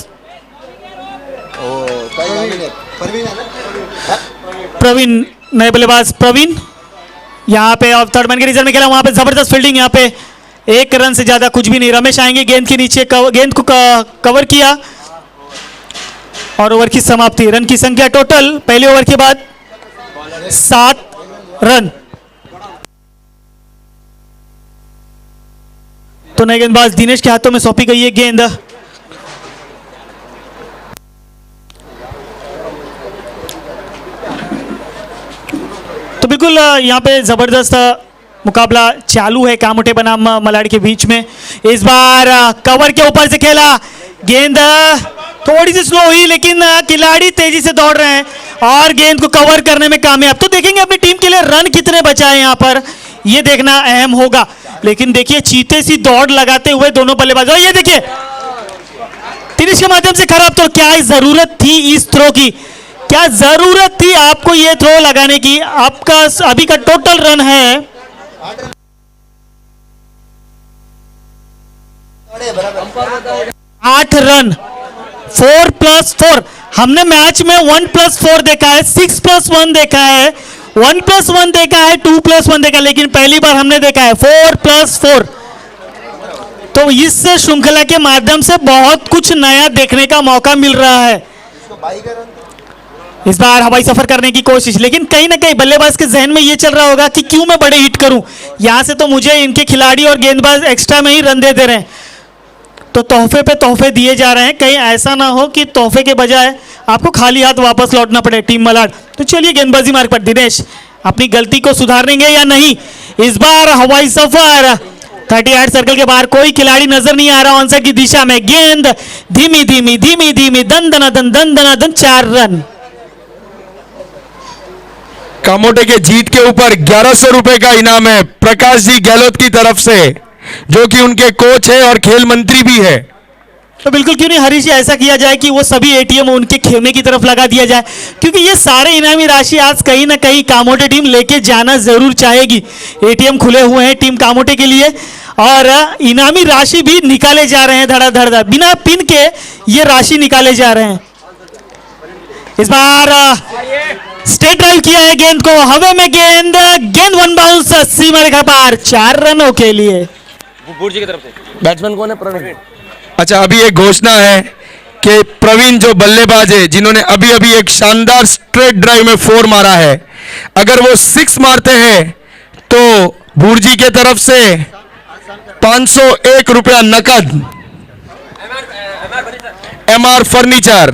प्रवीण, नए बल्लेबाज प्रवीण यहाँ पे और थर्ड मैन के रिजल्ट में खेला। वहां पे जबरदस्त फील्डिंग, यहाँ पे 1 रन से ज्यादा कुछ भी नहीं। रमेश आएंगे, गेंद के नीचे गेंद को कवर किया और ओवर की समाप्ति। रन की संख्या टोटल पहले ओवर के बाद 7 रन। तो नए गेंदबाज दिनेश के हाथों में सौंपी गई है गेंद। तो बिल्कुल यहाँ पे जबरदस्त मुकाबला चालू है कामोटे बनाम मलाड के बीच में। इस बार कवर के ऊपर से खेला, गेंद थोड़ी सी स्लो हुई लेकिन खिलाड़ी तेजी से दौड़ रहे हैं और गेंद को कवर करने में कामयाब। तो देखेंगे अपनी टीम के लिए रन कितने बचाए यहाँ पर, ये देखना अहम होगा। लेकिन देखिए चीते सी दौड़ लगाते हुए दोनों बल्लेबाज, और ये देखिए दिनेश के माध्यम से खराब। तो क्या जरूरत थी इस थ्रो की, क्या जरूरत थी आपको ये थ्रो लगाने की? आपका अभी का टोटल रन है 8 रन, 4+4। हमने मैच में 1+4 देखा है, 6+1 देखा है, 1+1 देखा है, 2+1 देखा है, लेकिन पहली बार हमने देखा है 4+4। तो इस श्रृंखला के माध्यम से बहुत कुछ नया देखने का मौका मिल रहा है। इस बार हवाई सफर करने की कोशिश, लेकिन कहीं ना कहीं बल्लेबाज के जहन में यह चल रहा होगा कि क्यों मैं बड़े हिट करूं, यहां से तो मुझे इनके खिलाड़ी और गेंदबाज एक्स्ट्रा में ही रन दे रहे हैं। तो तोहफे पे तोहफे दिए जा रहे हैं, कहीं ऐसा ना हो कि तोहफे के बजाय आपको खाली हाथ वापस लौटना पड़े टीम मलाड। तो चलिए गेंदबाजी मार्ग पर दिनेश अपनी गलती को सुधारेंगे या नहीं। इस बार हवाई सफर 38 सर्कल के बाहर, कोई खिलाड़ी नजर नहीं आ रहा ऑनसाइड की दिशा में। गेंद धीमी धीमी धीमी धीमी, दन दनादन दन दनादन, 4 रन। कामोटे के जीत के ऊपर 1100 रुपए का इनाम है प्रकाश जी गहलोत की तरफ से, जो कि उनके कोच है और खेल मंत्री भी है। तो बिल्कुल क्यों नहीं हरीश जी, ऐसा किया जाए कि वो सभी एटीएम उनके खेमे की तरफ लगा दिया जाए, क्योंकि ये सारे इनामी राशि आज कहीं ना कहीं कामोटे टीम लेके जाना जरूर चाहेगी। एटीएम खुले हुए हैं टीम कामोटे के लिए और इनामी राशि भी निकाले जा रहे हैं धड़ाधड़, बिना पिन के ये राशि निकाले जा रहे हैं। इस बार स्टेट ड्राइव किया है गेंद को, हवा में गेंद, गेंद 1 बाउंस सीमा रेखा पार, 4 रनों के लिए। बुर्जी की तरफ से बैट्समैन कौन है? प्रवीण। अच्छा, अभी एक घोषणा है कि प्रवीण जो बल्लेबाज है, जिन्होंने अभी अभी एक शानदार स्ट्रेट ड्राइव में 4 मारा है, अगर वो 6 मारते हैं तो भूरजी के तरफ से 501 रुपया नकद। MR फर्नीचर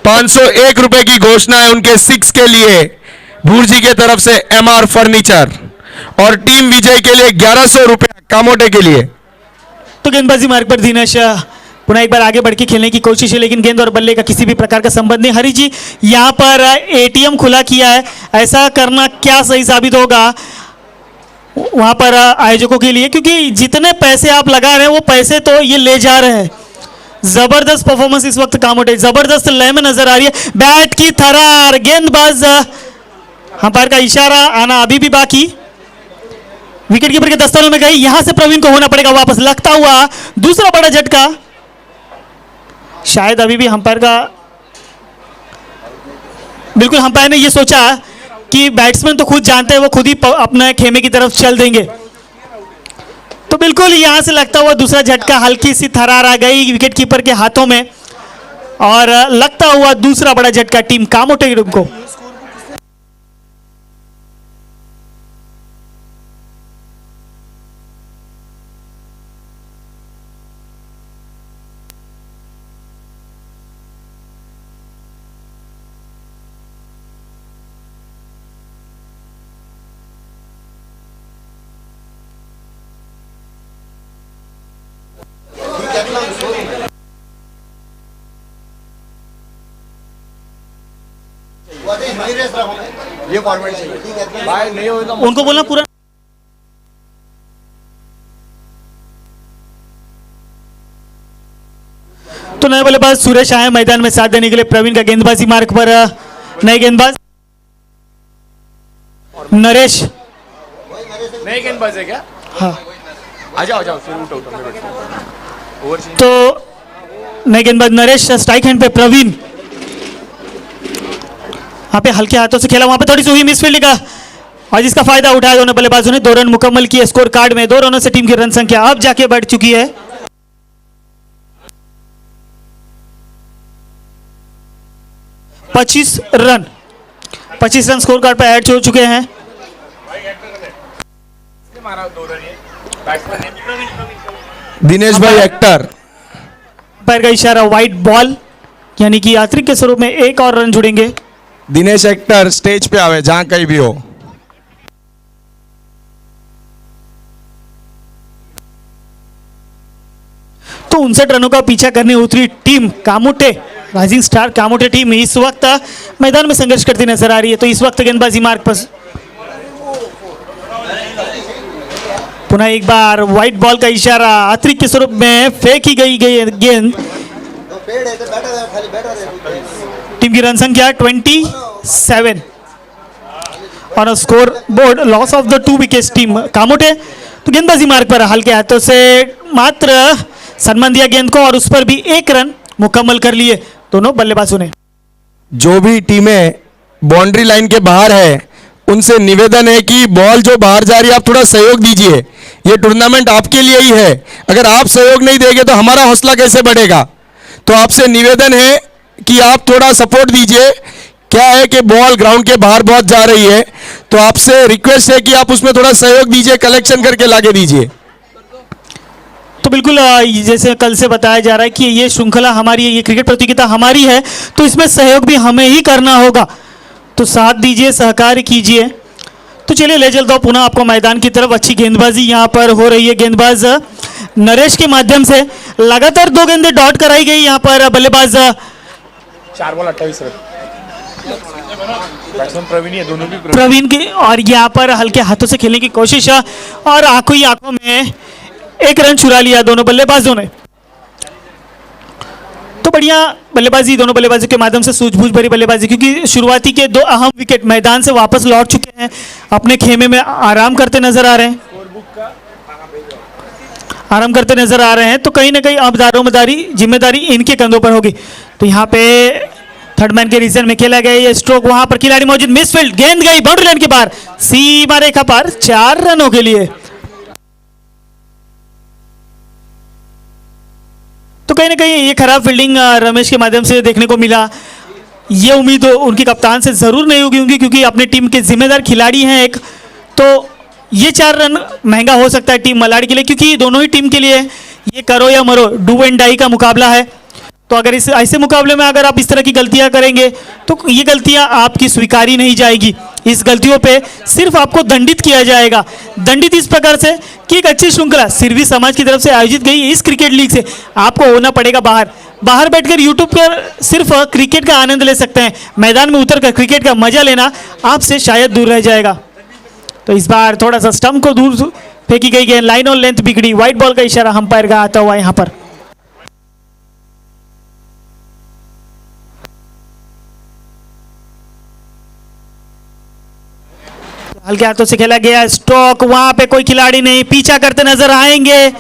501 रुपए की घोषणा है उनके 6 के लिए भूरजी के तरफ से MR फर्नीचर, और टीम विजय के लिए 1100 रुपए कामोटे के लिए। तो गेंदबाजी मार्ग पर दिनेश पुनः एक बार आगे बढ़ के खेलने की कोशिश है, लेकिन गेंद और बल्ले का किसी भी प्रकार का संबंध नहीं। हरी जी यहाँ पर ATM खुला किया है, ऐसा करना क्या सही साबित होगा वहां पर आयोजकों के लिए, क्योंकि जितने पैसे आप लगा रहे हैं वो पैसे तो ये ले जा रहे हैं। जबरदस्त परफॉर्मेंस इस वक्त कामोटे, जबरदस्त लय में नजर आ रही है। बैट की थरार, गेंदबाज अंपायर का इशारा, आना अभी भी बाकी। विकेट कीपर के दस्तरों में गई, यहां से प्रवीण को होना पड़ेगा वापस, लगता हुआ दूसरा बड़ा झटका। शायद अभी भी अंपायर का, बिल्कुल अंपायर ने यह सोचा कि बैट्समैन तो खुद जानते हैं वो खुद ही अपने खेमे की तरफ चल देंगे, तो बिल्कुल यहां से लगता हुआ दूसरा झटका, हल्की सी थरार आ गई विकेट कीपर के हाथों में, और लगता हुआ दूसरा बड़ा झटका टीम कामोटे को। ये फॉर्मेट चाहिए भाई, नहीं होगा उनको बोलना पूरा। तो नए बल्लेबाज सुरेश आए मैदान में साथ देने के लिए प्रवीण का गेंदबाजी मार्ग पर। नए गेंदबाज नरेश, नए गेंदबाज है क्या? हाँ आ जाओ फिर उठो। तो नए गेंदबाज नरेश, स्ट्राइक हैंड पे प्रवीण, वहां पे हल्के हाथों से खेला, वहां पे थोड़ी सी हुई मिसफील्डिंग का, और जिसका फायदा उठाया दोनों बल्लेबाजों ने। 2 रन मुकम्मल किए स्कोर कार्ड में, 2 रनों से टीम की रन संख्या अब जाके बढ़ चुकी है 25 रन। 25 रन स्कोर कार्ड पर ऐड हो चुके हैं। दिनेश भाई एक्टर, पैर का इशारा, वाइट बॉल, यानी कि अतिरिक्त के स्वरूप में एक और रन जुड़ेंगे। दिनेश एक्टर स्टेज पे आवे जहां कहीं भी हो। तो 59 रनों का पीछा करने उतरी team Kamothe, rising star Kamothe team इस वक्त मैदान में संघर्ष करती नजर आ रही है। तो इस वक्त गेंदबाजी मार्ग पर पुनः एक बार व्हाइट बॉल का इशारा, अतिरिक्त के स्वरूप में फेंकी गई गेंद। तो पेड़ है तो बैठा रहे, खाली बैठा रहे। टीम की रन संख्या 27 और score board loss of the 2 wickets team Kamothe. तो गेंदबाजी मार्ग पर हल्के हाथों से मात्र सम्मान दिया गेंद को, और उस पर भी 1 रन मुकम्मल कर लिए दोनों बल्लेबाजों ने। जो भी टीमें बाउंड्री लाइन के बाहर है उनसे निवेदन है कि बॉल जो बाहर जा रही है आप थोड़ा सहयोग दीजिए, ये टूर्नामेंट आपके लिए ही है। अगर आप सहयोग नहीं देंगे तो हमारा हौसला कैसे बढ़ेगा। तो आपसे निवेदन है कि आप थोड़ा सपोर्ट दीजिए। क्या है कि बॉल ग्राउंड के बाहर बहुत जा रही है, तो आपसे रिक्वेस्ट है कि आप उसमें थोड़ा सहयोग दीजिए, कलेक्शन करके लाके दीजिए। तो बिल्कुल जैसे कल से बताया जा रहा है कि ये श्रृंखला हमारी है, ये क्रिकेट प्रतियोगिता हमारी है, तो इसमें सहयोग भी हमें ही करना होगा। तो साथ दीजिए, सहकार कीजिए। तो चलिए ले चलता हूं पुनः आपको मैदान की तरफ। अच्छी गेंदबाजी यहां पर हो रही है, गेंदबाज नरेश के माध्यम से लगातार 2 गेंदें डॉट कराई गई यहां पर। बल्लेबाज 4 बॉल 28 रन, बैट्समैन प्रवीण है, दोनों भी प्रवीण की, और यहाँ पर हल्के हाथों से खेलने की कोशिश, और आंखों ही आंखों में 1 रन चुरा लिया दोनों बल्लेबाजों ने। तो बढ़िया बल्लेबाजी दोनों बल्लेबाजों के माध्यम से, सूझबूझ भरी बल्लेबाजी, क्योंकि शुरुआती के 2 अहम विकेट मैदान से वापस लौट चुके हैं, अपने खेमे में आराम करते नजर आ रहे हैं, तो कहीं ना कहीं अब जिम्मेदारी इनके कंधों पर होगी। तो यहाँ पे थर्ड मैन के रीजन में खेला गया ये स्ट्रोक, वहां पर खिलाड़ी मौजूद, मिसफील्ड, गेंद गई बाउंड्री लाइन के बाहर, सीमा रेखा पार, 4 रनों के लिए। तो कहीं ना कहीं ये खराब फील्डिंग रमेश के माध्यम से देखने को मिला। ये उम्मीद उनके कप्तान से जरूर नहीं होगी, क्योंकि अपनी टीम के जिम्मेदार खिलाड़ी हैं एक, तो ये 4 रन महंगा हो सकता है टीम मलाड के लिए, क्योंकि दोनों ही टीम के लिए ये करो या मरो, डू एंड डाई का मुकाबला है। तो अगर इस ऐसे मुकाबले में अगर आप इस तरह की गलतियां करेंगे तो ये गलतियां आपकी स्वीकारी नहीं जाएगी। इस गलतियों पे सिर्फ आपको दंडित किया जाएगा। दंडित इस प्रकार से कि एक अच्छी श्रृंखला सिरवी समाज की तरफ से आयोजित गई इस क्रिकेट लीग से आपको होना पड़ेगा बाहर बैठकर यूट्यूब पर सिर्फ क्रिकेट का आनंद ले सकते हैं। मैदान में उतरकर क्रिकेट का मजा लेना आपसे शायद दूर रह जाएगा। तो इस बार थोड़ा सा स्टंप को दूर फेंकी गई गेंद, लाइन और लेंथ बिगड़ी, व्हाइट बॉल का इशारा अंपायर का आता हुआ यहाँ पर। हल्के हाथों से खेला गया स्ट्रोक, वहां पे कोई खिलाड़ी नहीं, पीछा करते नजर आएंगे,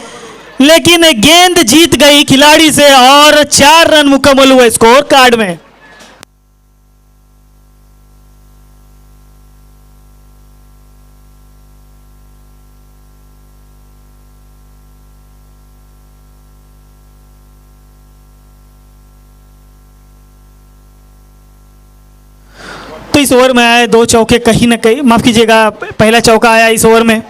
लेकिन गेंद जीत गई खिलाड़ी से और 4 रन मुकम्मल हुए स्कोर कार्ड में। तो इस ओवर में आए 2 चौके, कहीं ना कहीं माफ कीजिएगा पहला चौका आया इस ओवर में।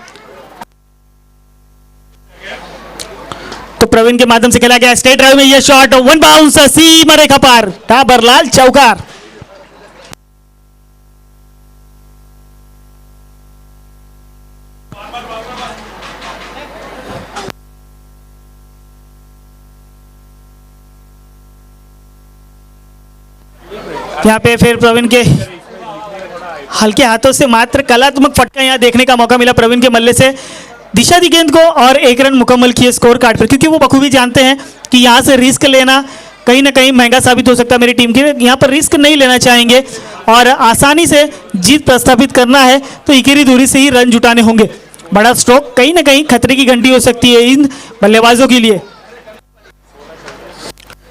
तो प्रवीण के माध्यम से खेला गया स्ट्रेट ड्राइव में यह शॉट, 1 बाउंस, सीमा रेखा पार, टाबरलाल चौकार। यहाँ पे फिर प्रवीण के हल्के हाथों से मात्र कलात्मक फटका यहाँ देखने का मौका मिला प्रवीण के मल्ले से। दिशा दी गेंद को और 1 रन मुकम्मल किए स्कोर कार्ड पर, क्योंकि वो बखूबी जानते हैं कि यहाँ से रिस्क लेना कहीं ना कहीं महंगा साबित हो सकता है मेरी टीम के लिए। यहाँ पर रिस्क नहीं लेना चाहेंगे और आसानी से जीत प्रस्थापित करना है तो इकेरी दूरी से ही रन जुटाने होंगे। बड़ा स्ट्रोक कहीं ना कहीं खतरे की घंटी हो सकती है इन बल्लेबाजों के लिए।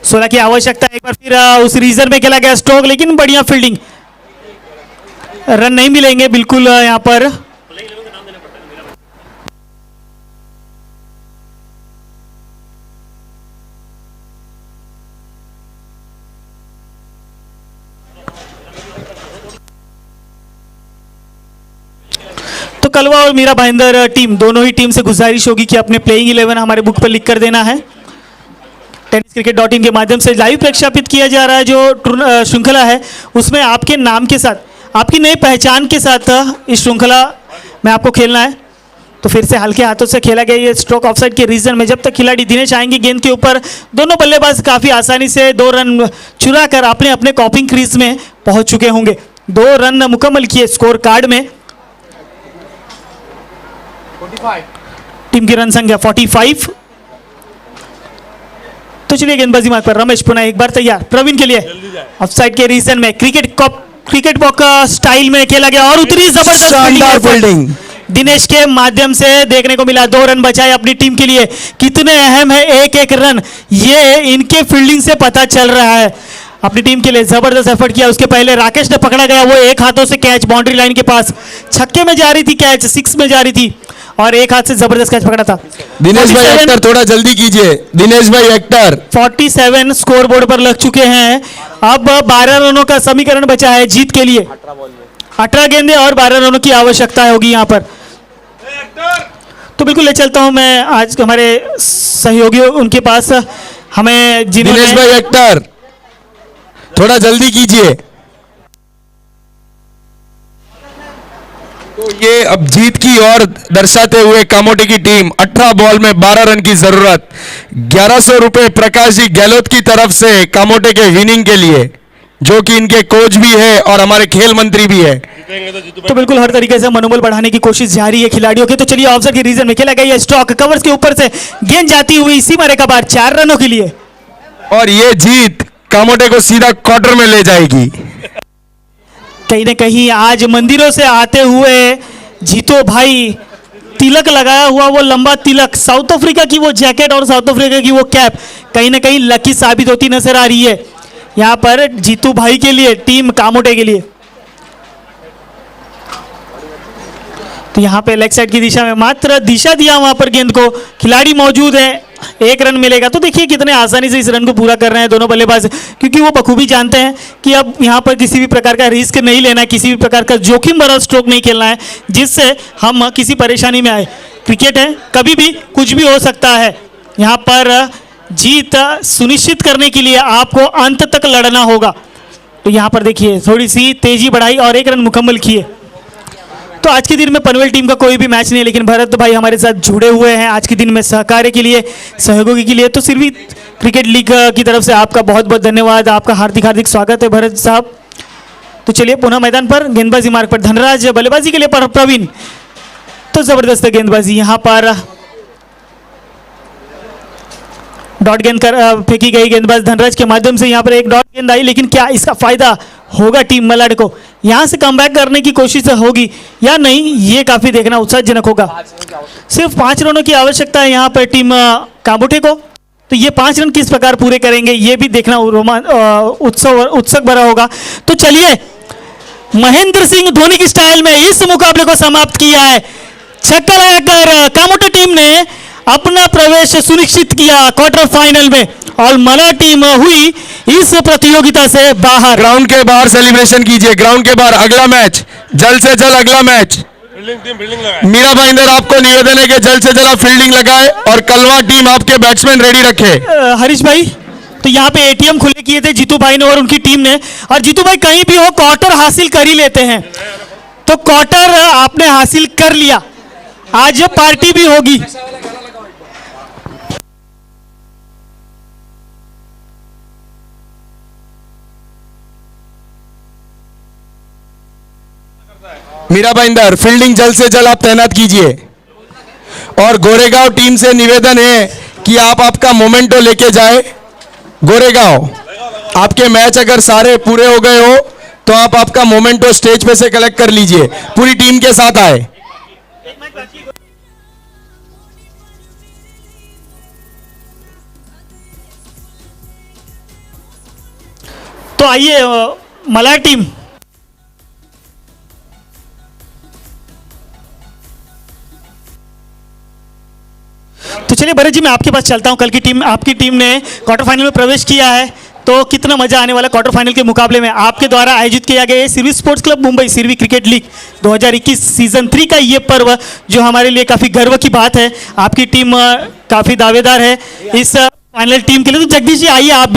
16 की आवश्यकता है। एक बार फिर उस रीजन में खेला गया स्ट्रोक, लेकिन बढ़िया फील्डिंग, रन नहीं मिलेंगे बिल्कुल यहाँ पर। तो कलवा और मीरा भाईंदर टीम, दोनों ही टीम से गुजारिश होगी कि अपने प्लेइंग 11 हमारे बुक पर लिख कर देना है। tenniscricket.in के माध्यम से लाइव प्रक्षेपित किया जा रहा है जो श्रृंखला है, उसमें आपके नाम के साथ, आपकी नई पहचान के साथ इस श्रृंखला में आपको खेलना है। तो फिर से हल्के हाथों से खेला गया ये स्ट्रोक ऑफसाइड के रीजन में। जब तक खिलाड़ी दिनेश आएंगे गेंद के ऊपर, दोनों बल्लेबाज काफ़ी आसानी से 2 रन चुरा कर अपने अपने कॉपिंग क्रीज में पहुंच चुके होंगे। 2 रन मुकम्मल किए स्कोर कार्ड में। 45 टीम की रन संख्या 45। तो चलिए गेंदबाजी मार्ग पर रमेश पुनः एक बार तैयार प्रवीण के लिए। ऑफसाइड के रीजन में क्रिकेट बॉक स्टाइल में खेला गया और उतरी जबरदस्त शानदार फील्डिंग दिनेश के माध्यम से देखने को मिला। 2 रन बचाए अपनी टीम के लिए। कितने अहम है एक रन, ये इनके फील्डिंग से पता चल रहा है। अपनी टीम के लिए जबरदस्त एफर्ट किया। उसके पहले राकेश ने पकड़ा गया, वो एक हाथों से कैच बाउंड्री लाइन के पास, छक्के में जा रही थी कैच, 6 में जा रही थी और एक हाथ से जबरदस्त कैच पकड़ा था। दिनेश भाई एक्टर थोड़ा जल्दी कीजिए, दिनेश भाई एक्टर। 47 स्कोर बोर्ड पर लग चुके हैं। अब 12 रनों का समीकरण बचा है जीत के लिए। 18 गेंदें और 12 रनों की आवश्यकता होगी यहाँ पर। तो बिल्कुल ले चलता हूं मैं आज हमारे सहयोगियों उनके पास, हमें जिन्होंने दिनेश भाई एक्टर थोड़ा जल्दी कीजिए। तो ये अब जीत की ओर दर्शाते हुए कामोटे की टीम, 18 बॉल में 12 रन की जरूरत, 1100 रुपए प्रकाश जी गहलोत की तरफ से कामोटे के विनिंग के लिए, जो कि इनके कोच भी है और हमारे खेल मंत्री भी है। तो बिल्कुल हर तरीके से मनोबल बढ़ाने की कोशिश जारी है खिलाड़ियों की। तो चलिए ऑफसाइड के रीजन में खेला गया ये स्ट्रोक, कवर्स के ऊपर से गेंद जाती हुई सीमा रेखा पार, 4 रनों के लिए। और ये जीत कामोटे को सीधा क्वार्टर में ले जाएगी। कहीं ना कहीं आज मंदिरों से आते हुए जीतो भाई, तिलक लगाया हुआ वो लंबा तिलक, साउथ अफ्रीका की वो जैकेट और साउथ अफ्रीका की वो कैप कहीं ना कहीं लकी साबित होती नजर आ रही है यहाँ पर जीतू भाई के लिए, टीम कामोटे के लिए। तो यहाँ पे लेग साइड की दिशा में मात्र दिशा दिया वहां पर गेंद को, खिलाड़ी मौजूद है, 1 रन मिलेगा। तो देखिए कितने आसानी से इस रन को पूरा कर रहे हैं दोनों बल्लेबाज, क्योंकि वो बखूबी जानते हैं कि अब यहाँ पर किसी भी प्रकार का रिस्क नहीं लेना है, किसी भी प्रकार का जोखिम भरा स्ट्रोक नहीं खेलना है जिससे हम किसी परेशानी में आए। क्रिकेट है, कभी भी कुछ भी हो सकता है, यहाँ पर जीत सुनिश्चित करने के लिए आपको अंत तक लड़ना होगा। तो यहाँ पर देखिए थोड़ी सी तेजी बढ़ाई और 1 रन मुकम्मल किए। तो आज के दिन में पनवेल टीम का कोई भी मैच नहीं है, लेकिन भरत भाई हमारे साथ जुड़े हुए हैं आज के दिन में सहकार्य के लिए, सहयोगी के लिए। तो सिर्वी क्रिकेट लीग की तरफ से आपका बहुत बहुत धन्यवाद, आपका हार्दिक हार्दिक स्वागत है भरत साहब। तो चलिए पुनः मैदान पर गेंदबाजी मार्ग पर धनराज, बल्लेबाजी के लिए पर प्रवीण। तो जबरदस्त गेंदबाजी, यहाँ पर डॉट गेंद कर फेंकी गई, गेंदबाज धनराज के माध्यम से यहाँ पर एक डॉट गेंद आई, लेकिन क्या इसका फायदा होगा टीम मलाड को? यहाँ से कमबैक करने की कोशिश होगी या नहीं, ये काफी देखना उत्साहजनक होगा। सिर्फ 5 रनों की आवश्यकता है यहाँ पर टीम काबोटे को। तो ये 5 रन किस प्रकार पूरे करेंगे ये भी देखना उत्सुक भरा होगा। तो चलिए महेंद्र सिंह धोनी की स्टाइल में इस मुकाबले को समाप्त किया है। छक्का लगाकर कामोटे टीम ने अपना प्रवेश सुनिश्चित किया क्वार्टर फाइनल में और मलाड टीम हुई इस प्रतियोगिता से बाहर। ग्राउंड के बाहर सेलिब्रेशन कीजिए, ग्राउंड के बाहर। अगला मैच जल्द से जल्द, अगला मैच मीरा भाईंदर, आपको निवेदन है कि जल्द से जल्द आप फील्डिंग लगाए और कलवा टीम आपके बैट्समैन रेडी रखे। हरीश भाई, तो यहाँ पे एटीएम खुले किए थे जीतू भाई ने और उनकी टीम ने, और जीतू भाई कहीं भी हो क्वार्टर हासिल कर ही लेते हैं। तो क्वार्टर आपने हासिल कर लिया, आज पार्टी भी होगी। मीरा भाईंदर, फील्डिंग जल्द से जल्द आप तैनात कीजिए। और गोरेगांव टीम से निवेदन है कि आप आपका मोमेंटो लेके जाए। गोरेगांव, आपके मैच अगर सारे पूरे हो गए हो तो आप आपका मोमेंटो स्टेज पे से कलेक्ट कर लीजिए, पूरी टीम के साथ आए। तो आइए मलाड टीम, तो चलिए भरत जी मैं आपके पास चलता हूं। कल की टीम, आपकी टीम ने क्वार्टर फाइनल में प्रवेश किया है, तो कितना मजा आने वाला क्वार्टर फाइनल के मुकाबले में। आपके द्वारा आयोजित किया गया Sirvi sports club Mumbai Sirvi cricket league 2021 season 3 का ये पर्व जो हमारे लिए काफी गर्व की बात है। आपकी टीम काफी दावेदार है इस फाइनल टीम के लिए। तो जगदीश जी आइए, आप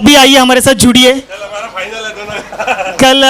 भी आइए, हमारे साथ जुड़िए। कल